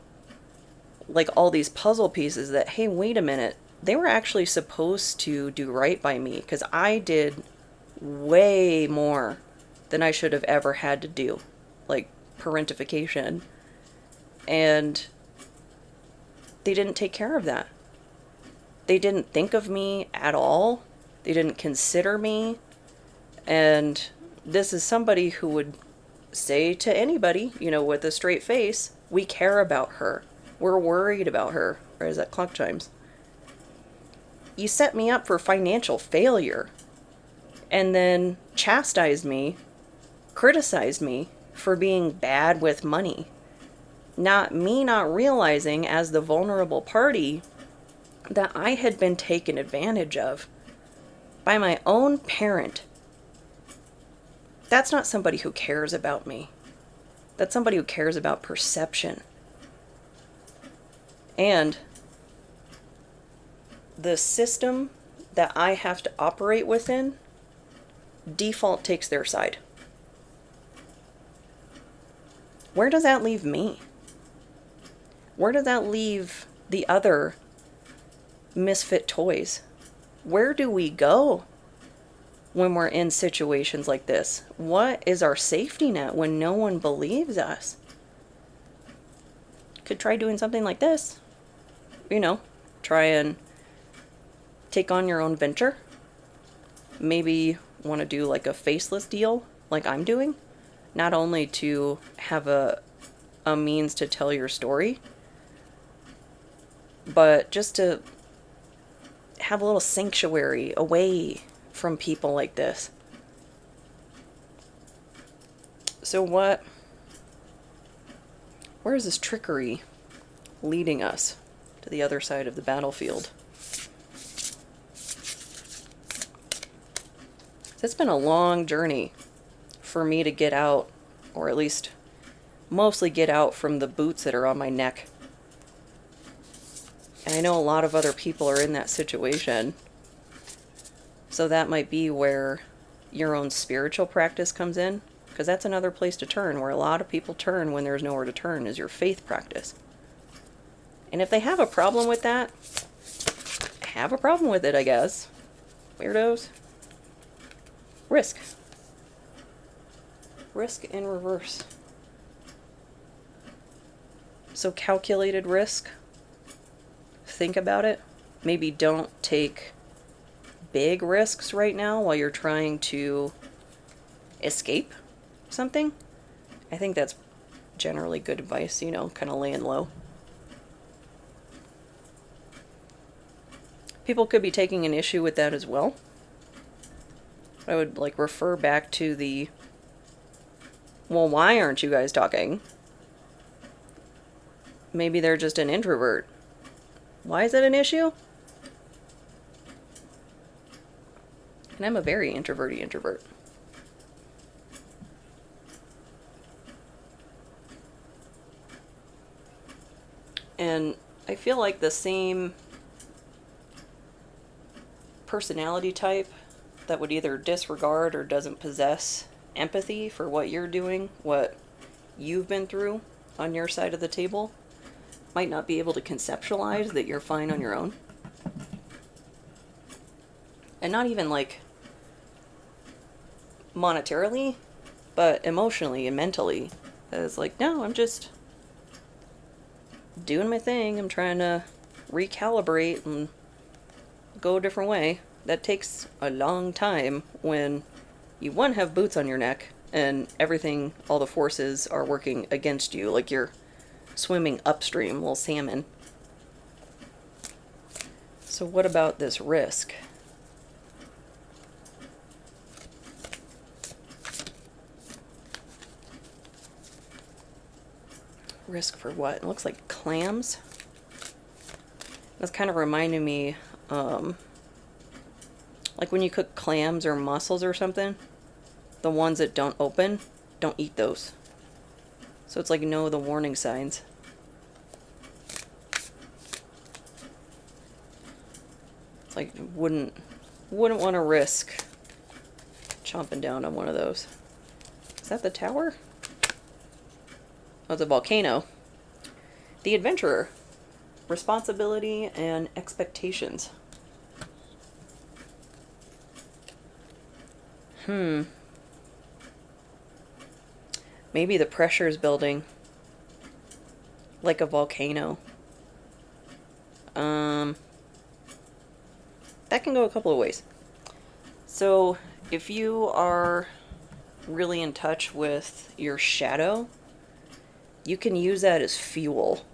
like, all these puzzle pieces that, hey, wait a minute, they were actually supposed to do right by me, because I did way more than I should have ever had to do, like parentification, and they didn't take care of that. They didn't think of me at all. They didn't consider me. And this is somebody who would say to anybody, you know, with a straight face, we care about her. We're worried about her. Or is that clock chimes? You set me up for financial failure and then chastised me, criticized me for being bad with money. Not realizing as the vulnerable party that I had been taken advantage of by my own parent. That's not somebody who cares about me. That's somebody who cares about perception. And the system that I have to operate within default takes their side. Where does that leave me? Where does that leave the other misfit toys? Where do we go when we're in situations like this? What is our safety net when no one believes us? Could try doing something like this. You know, try and take on your own venture. Maybe want to do like a faceless deal like I'm doing. Not only to have a means to tell your story, but just to have a little sanctuary away from people like this. So where is this trickery leading us to the other side of the battlefield? It's been a long journey for me to get out, or at least mostly get out from the boots that are on my neck. And I know a lot of other people are in that situation. So that might be where your own spiritual practice comes in. Because that's another place to turn, where a lot of people turn when there's nowhere to turn, is your faith practice. And if they have a problem with that, have a problem with it, I guess. Weirdos. Risk. Risk in reverse. So calculated risk. Think about it. Maybe don't take big risks right now while you're trying to escape something. I think that's generally good advice, you know, kind of laying low. People could be taking an issue with that as well. I would like refer back to the, well, why aren't you guys talking? Maybe they're just an introvert. Why is that an issue? And I'm a very introverty introvert. And I feel like the same personality type that would either disregard or doesn't possess empathy for what you're doing, what you've been through on your side of the table, might not be able to conceptualize that you're fine on your own. And not even like monetarily, but emotionally and mentally. It's like, no, I'm just doing my thing. I'm trying to recalibrate and go a different way. That takes a long time when you, one, have boots on your neck and everything, all the forces are working against you, like you're swimming upstream, little salmon. So what about this risk? Risk for what? It looks like clams. That's kind of reminding me, like when you cook clams or mussels or something, the ones that don't open, don't eat those. So it's like, know the warning signs. It's like, wouldn't want to risk chomping down on one of those. Is that the tower? Oh, it's a volcano. The adventurer. Responsibility and expectations. Maybe the pressure is building. Like a volcano. That can go a couple of ways. So, if you are really in touch with your shadow, you can use that as fuel.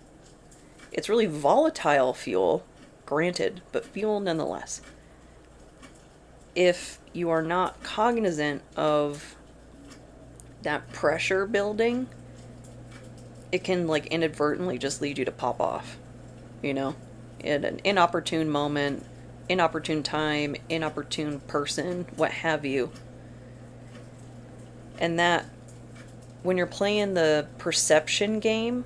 It's really volatile fuel, granted, but fuel nonetheless. If you are not cognizant of that pressure building, it can like inadvertently just lead you to pop off, you know, in an inopportune moment, inopportune time, inopportune person, what have you. And that, when you're playing the perception game,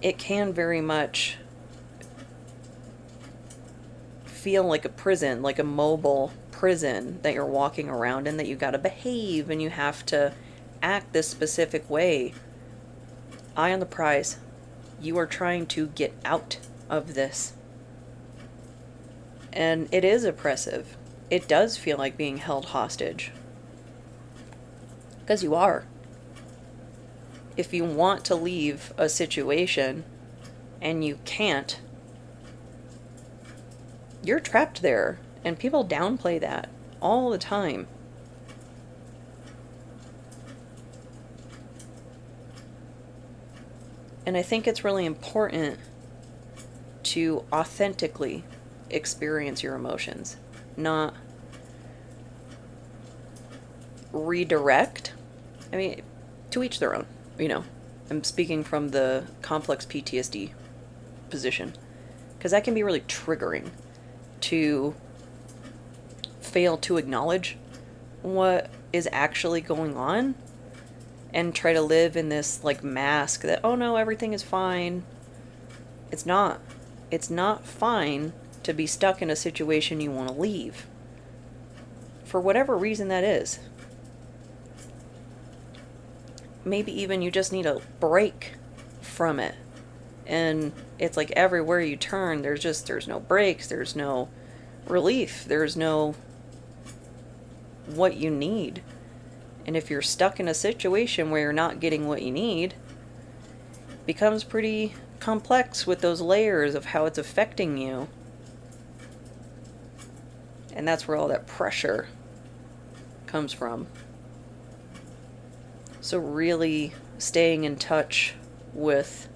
it can very much feel like a prison, like a mobile prison that you're walking around in, that you gotta behave and you have to act this specific way. Eye on the prize. You are trying to get out of this. And it is oppressive. It does feel like being held hostage. Because you are. If you want to leave a situation and you can't, you're trapped there. And people downplay that all the time. And I think it's really important to authentically experience your emotions, not redirect. I mean, to each their own, you know. I'm speaking from the complex PTSD position, because that can be really triggering to fail to acknowledge what is actually going on and try to live in this like mask that, oh no, everything is fine. It's not. It's not fine to be stuck in a situation you want to leave, for whatever reason that is. Maybe even you just need a break from it. And it's like everywhere you turn, there's no breaks, there's no relief, there's no what you need. And if you're stuck in a situation where you're not getting what you need, it becomes pretty complex with those layers of how it's affecting you. And that's where all that pressure comes from. So really staying in touch with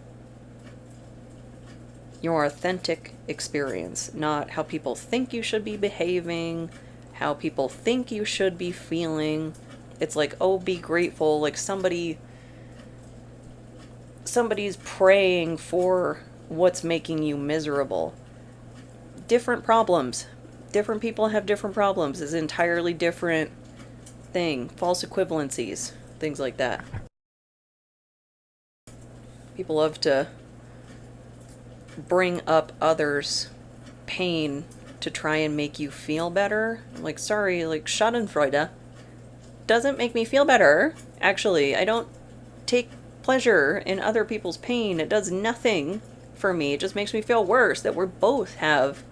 your authentic experience, not how people think you should be behaving, how people think you should be feeling. It's like, oh, be grateful, like somebody's praying for what's making you miserable. Different problems. Different people have different problems. It's an entirely different thing. False equivalencies, things like that. People love to bring up others' pain to try and make you feel better. I'm like, sorry, like, Schadenfreude doesn't make me feel better. Actually, I don't take pleasure in other people's pain. It does nothing for me. It just makes me feel worse that we both have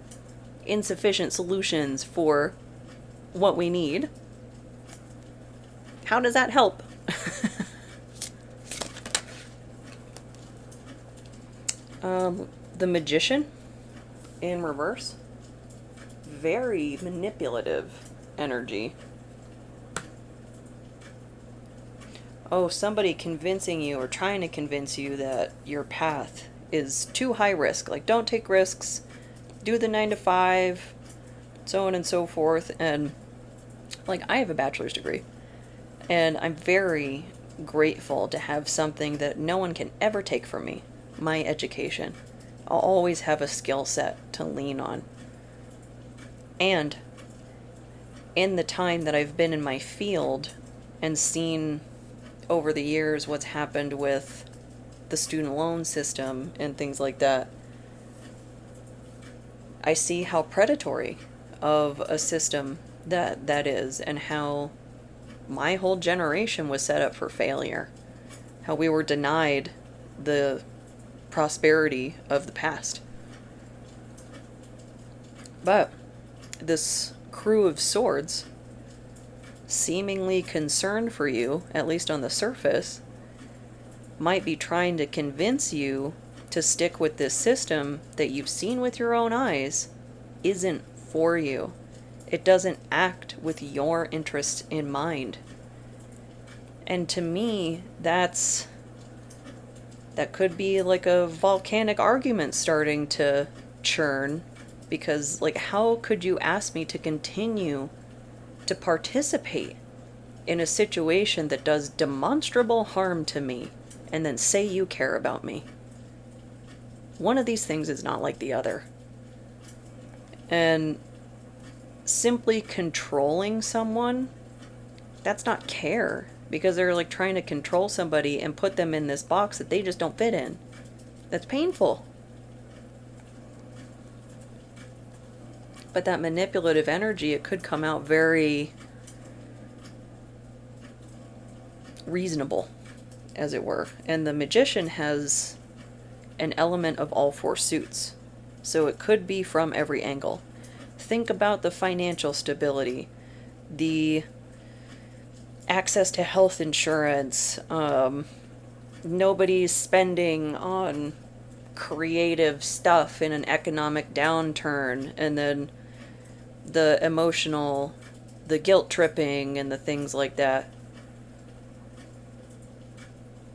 insufficient solutions for what we need. How does that help? The Magician in reverse. Very manipulative energy. Oh, somebody convincing you or trying to convince you that your path is too high risk. Like, don't take risks, do the 9 to 5, so on and so forth. And, like, I have a bachelor's degree, and I'm very grateful to have something that no one can ever take from me, my education. I'll always have a skill set to lean on. And in the time that I've been in my field and seen over the years what's happened with the student loan system and things like that, I see how predatory of a system that is, and how my whole generation was set up for failure. How we were denied the prosperity of the past. But this Crew of Swords, seemingly concerned for you, at least on the surface, might be trying to convince you to stick with this system that you've seen with your own eyes isn't for you. It doesn't act with your interests in mind. And to me, that could be like a volcanic argument starting to churn, because, like, how could you ask me to continue to participate in a situation that does demonstrable harm to me and then say you care about me? One of these things is not like the other. And simply controlling someone, that's not care, because they're like trying to control somebody and put them in this box that they just don't fit in. That's painful. But that manipulative energy, it could come out very reasonable, as it were. And the Magician has an element of all four suits, so it could be from every angle. Think about the financial stability, the access to health insurance, nobody's spending on creative stuff in an economic downturn, and then the emotional, the guilt tripping and the things like that.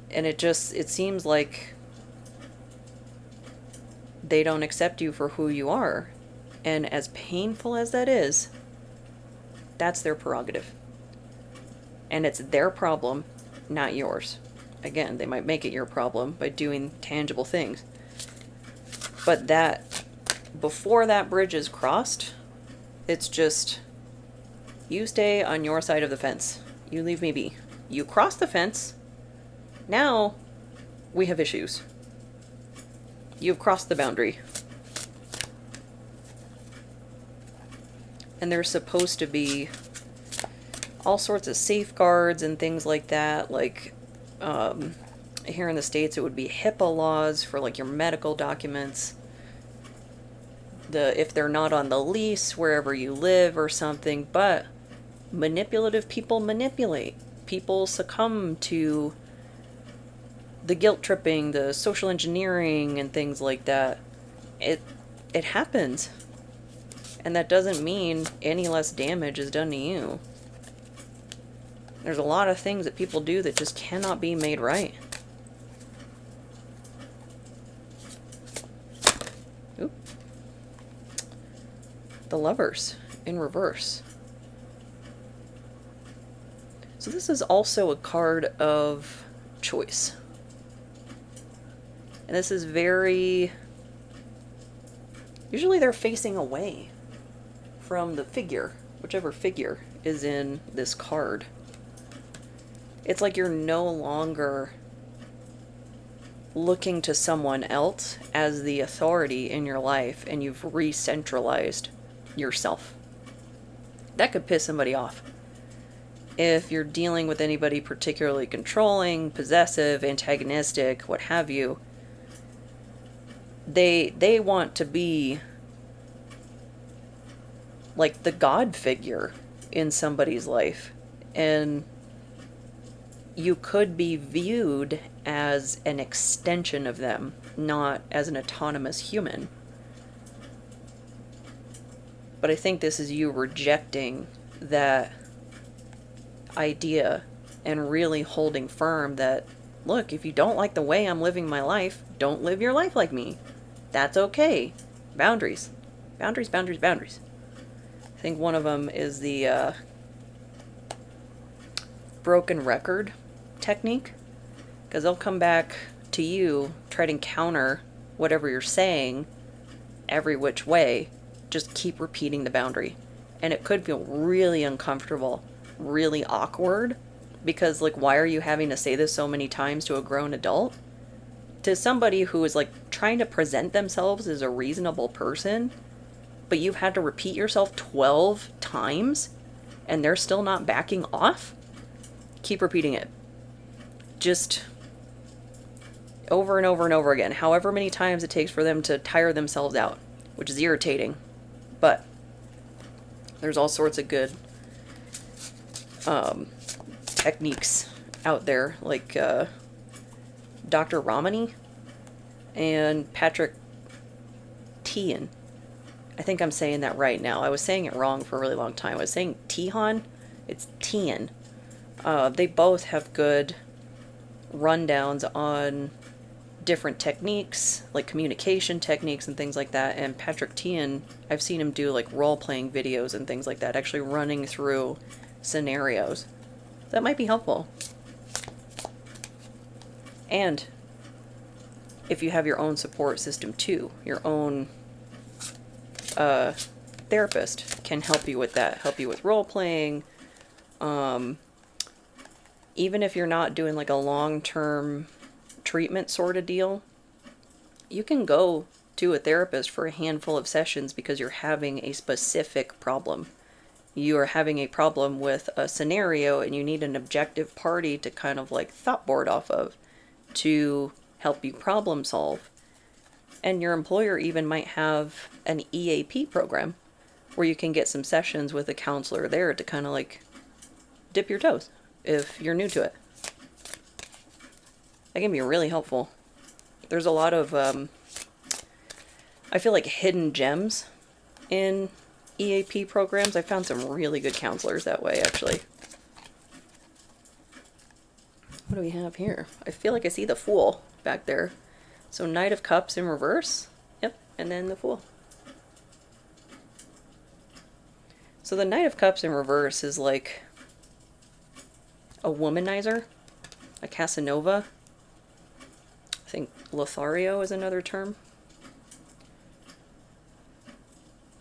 And it seems like they don't accept you for who you are. And as painful as that is, that's their prerogative. And it's their problem, not yours. Again, they might make it your problem by doing tangible things. But that, before that bridge is crossed, it's just, you stay on your side of the fence. You leave me be. You cross the fence, now we have issues. You've crossed the boundary. And there's supposed to be all sorts of safeguards and things like that. Like, here in the States, it would be HIPAA laws for, like, your medical documents. If they're not on the lease wherever you live or something. But manipulative people manipulate. People succumb to the guilt tripping, the social engineering, and things like that. It happens. And that doesn't mean any less damage is done to you. There's a lot of things that people do that just cannot be made right. Oop. The Lovers in reverse. So this is also a card of choice. And this is very... usually they're facing away from the figure, whichever figure is in this card. It's like you're no longer looking to someone else as the authority in your life, and you've re-centralized yourself. That could piss somebody off. If you're dealing with anybody particularly controlling, possessive, antagonistic, what have you, they want to be like the God figure in somebody's life. And you could be viewed as an extension of them, not as an autonomous human. But I think this is you rejecting that idea and really holding firm that, look, if you don't like the way I'm living my life, don't live your life like me. That's okay. Boundaries. Boundaries, boundaries, boundaries. I think one of them is the broken record technique, because they'll come back to you, try to counter whatever you're saying every which way. Just keep repeating the boundary. And it could feel really uncomfortable, really awkward, because, like, why are you having to say this so many times to a grown adult? To somebody who is, like, trying to present themselves as a reasonable person, but you've had to repeat yourself 12 times, and they're still not backing off? Keep repeating it. Just over and over and over again, however many times it takes for them to tire themselves out, which is irritating. But there's all sorts of good techniques out there, like Dr. Ramani and Patrick Tian. I think I'm saying that right now. I was saying it wrong for a really long time. I was saying Tihan. It's Tian. They both have good rundowns on different techniques, like communication techniques and things like that. And Patrick Tian, I've seen him do like role-playing videos and things like that, actually running through scenarios. That might be helpful. And if you have your own support system too, your own therapist can help you with that, help you with role-playing. Even if you're not doing like a long-term treatment sort of deal, you can go to a therapist for a handful of sessions because you're having a specific problem. You are having a problem with a scenario and you need an objective party to kind of like thought board off of to help you problem solve. And your employer even might have an EAP program where you can get some sessions with a counselor there to kind of like dip your toes if you're new to it. That can be really helpful. There's a lot of, I feel like, hidden gems in EAP programs. I found some really good counselors that way, actually. What do we have here? I feel like I see the Fool back there. So Knight of Cups in reverse. Yep, and then the Fool. So the Knight of Cups in reverse is like a womanizer, a Casanova. I think Lothario is another term.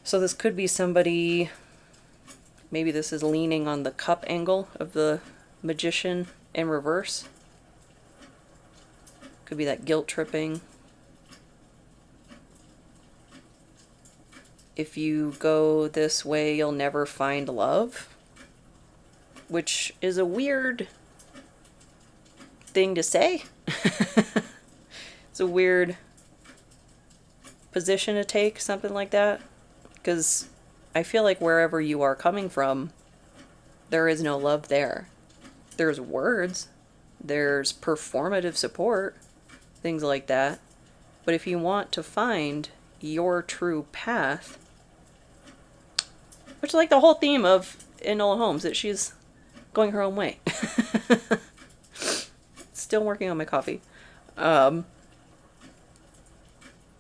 So this could be somebody, maybe this is leaning on the cup angle of the Magician in reverse. Could be that guilt tripping. If you go this way, you'll never find love. Which is a weird thing to say. It's a weird position to take, something like that. Because I feel like wherever you are coming from, there is no love there. There's words, there's performative support, things like that. But if you want to find your true path, which is like the whole theme of Enola Holmes, that she's going her own way. Still working on my coffee. But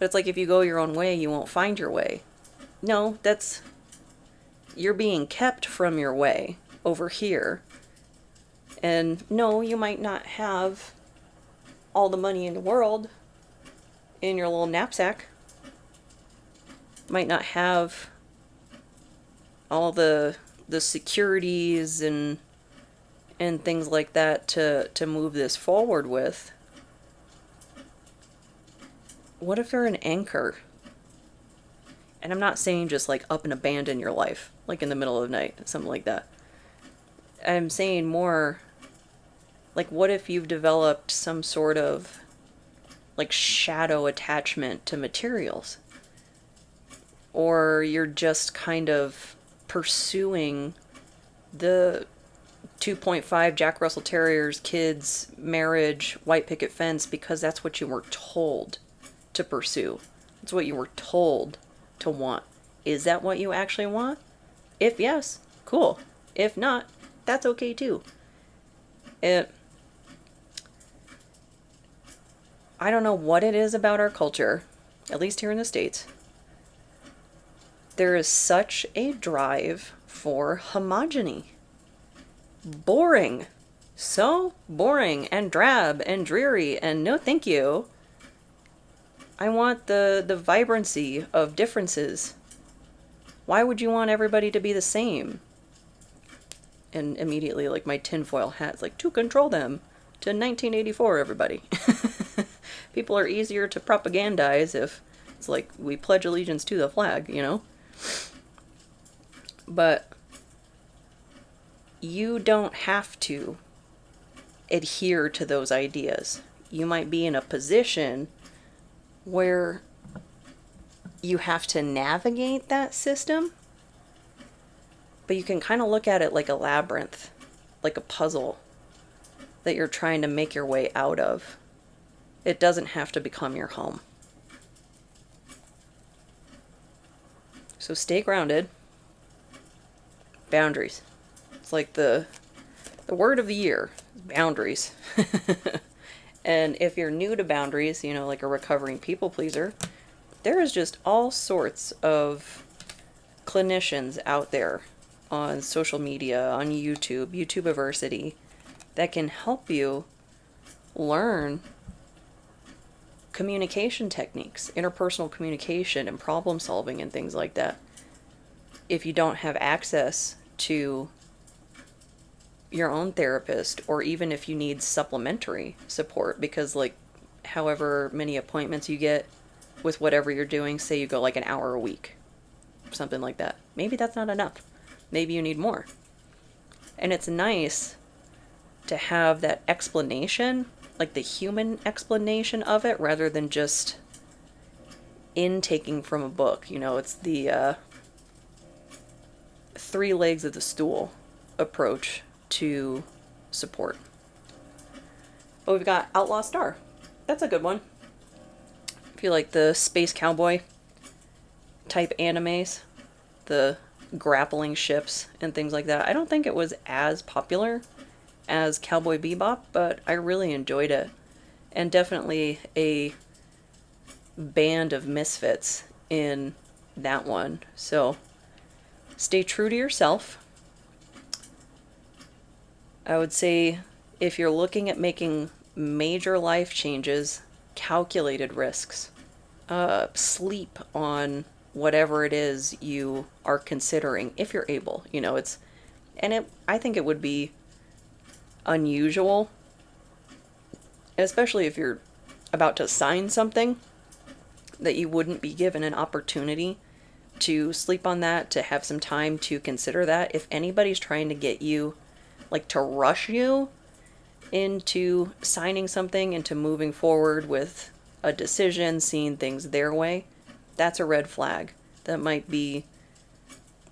it's like if you go your own way, you won't find your way. No, that's... You're being kept from your way over here. And no, you might not have all the money in the world in your little knapsack. Might not have all the securities and things like that to move this forward with. what if they're an anchor? And I'm not saying just like up and abandon your life, like in the middle of the night, something like that. I'm saying more like, what if you've developed some sort of like shadow attachment to materials? Or you're just kind of pursuing the 2.5 Jack Russell Terriers, kids, marriage, white picket fence, because that's what you were told to pursue. It's what you were told to want. Is that what you actually want? If yes, cool. If not, that's okay too. I don't know what it is about our culture, at least here in the States. There is such a drive for homogeny. Boring. So boring and drab and dreary and no thank you. I want the vibrancy of differences. Why would you want everybody to be the same? And immediately, like, my tinfoil hat's like, to control them. To 1984, everybody. People are easier to propagandize if it's like, we pledge allegiance to the flag, you know? But you don't have to adhere to those ideas. You might be in a position where you have to navigate that system, but you can kind of look at it like a labyrinth, like a puzzle that you're trying to make your way out of. It doesn't have to become your home. So stay grounded. Boundaries. It's like the word of the year, boundaries. And if you're new to boundaries, you know, like a recovering people pleaser, there is just all sorts of clinicians out there on social media, on YouTube, YouTubeversity, that can help you learn communication techniques, interpersonal communication and problem solving and things like that. If you don't have access to your own therapist, or even if you need supplementary support, because like however many appointments you get with whatever you're doing, say you go like an hour a week, something like that. Maybe that's not enough. Maybe you need more. And it's nice to have that explanation, like the human explanation of it, rather than just intaking from a book. You know, it's the 3 legs of the stool approach to support. But we've got Outlaw Star. That's a good one. If you like the space cowboy type animes, the grappling ships and things like that. I don't think it was as popular as Cowboy Bebop, but I really enjoyed it. And definitely a band of misfits in that one. So stay true to yourself. I would say if you're looking at making major life changes, calculated risks, sleep on whatever it is you are considering, if you're able. You know, I think it would be unusual, especially if you're about to sign something, that you wouldn't be given an opportunity to sleep on that, to have some time to consider that. If anybody's trying to get you, like, to rush you into signing something, into moving forward with a decision, seeing things their way, that's a red flag. That might be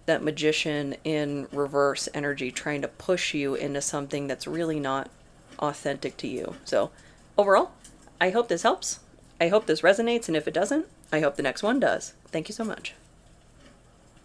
that magician in reverse energy trying to push you into something that's really not authentic to you. So overall, I hope this helps. I hope this resonates, and if it doesn't, I hope the next one does. Thank you so much.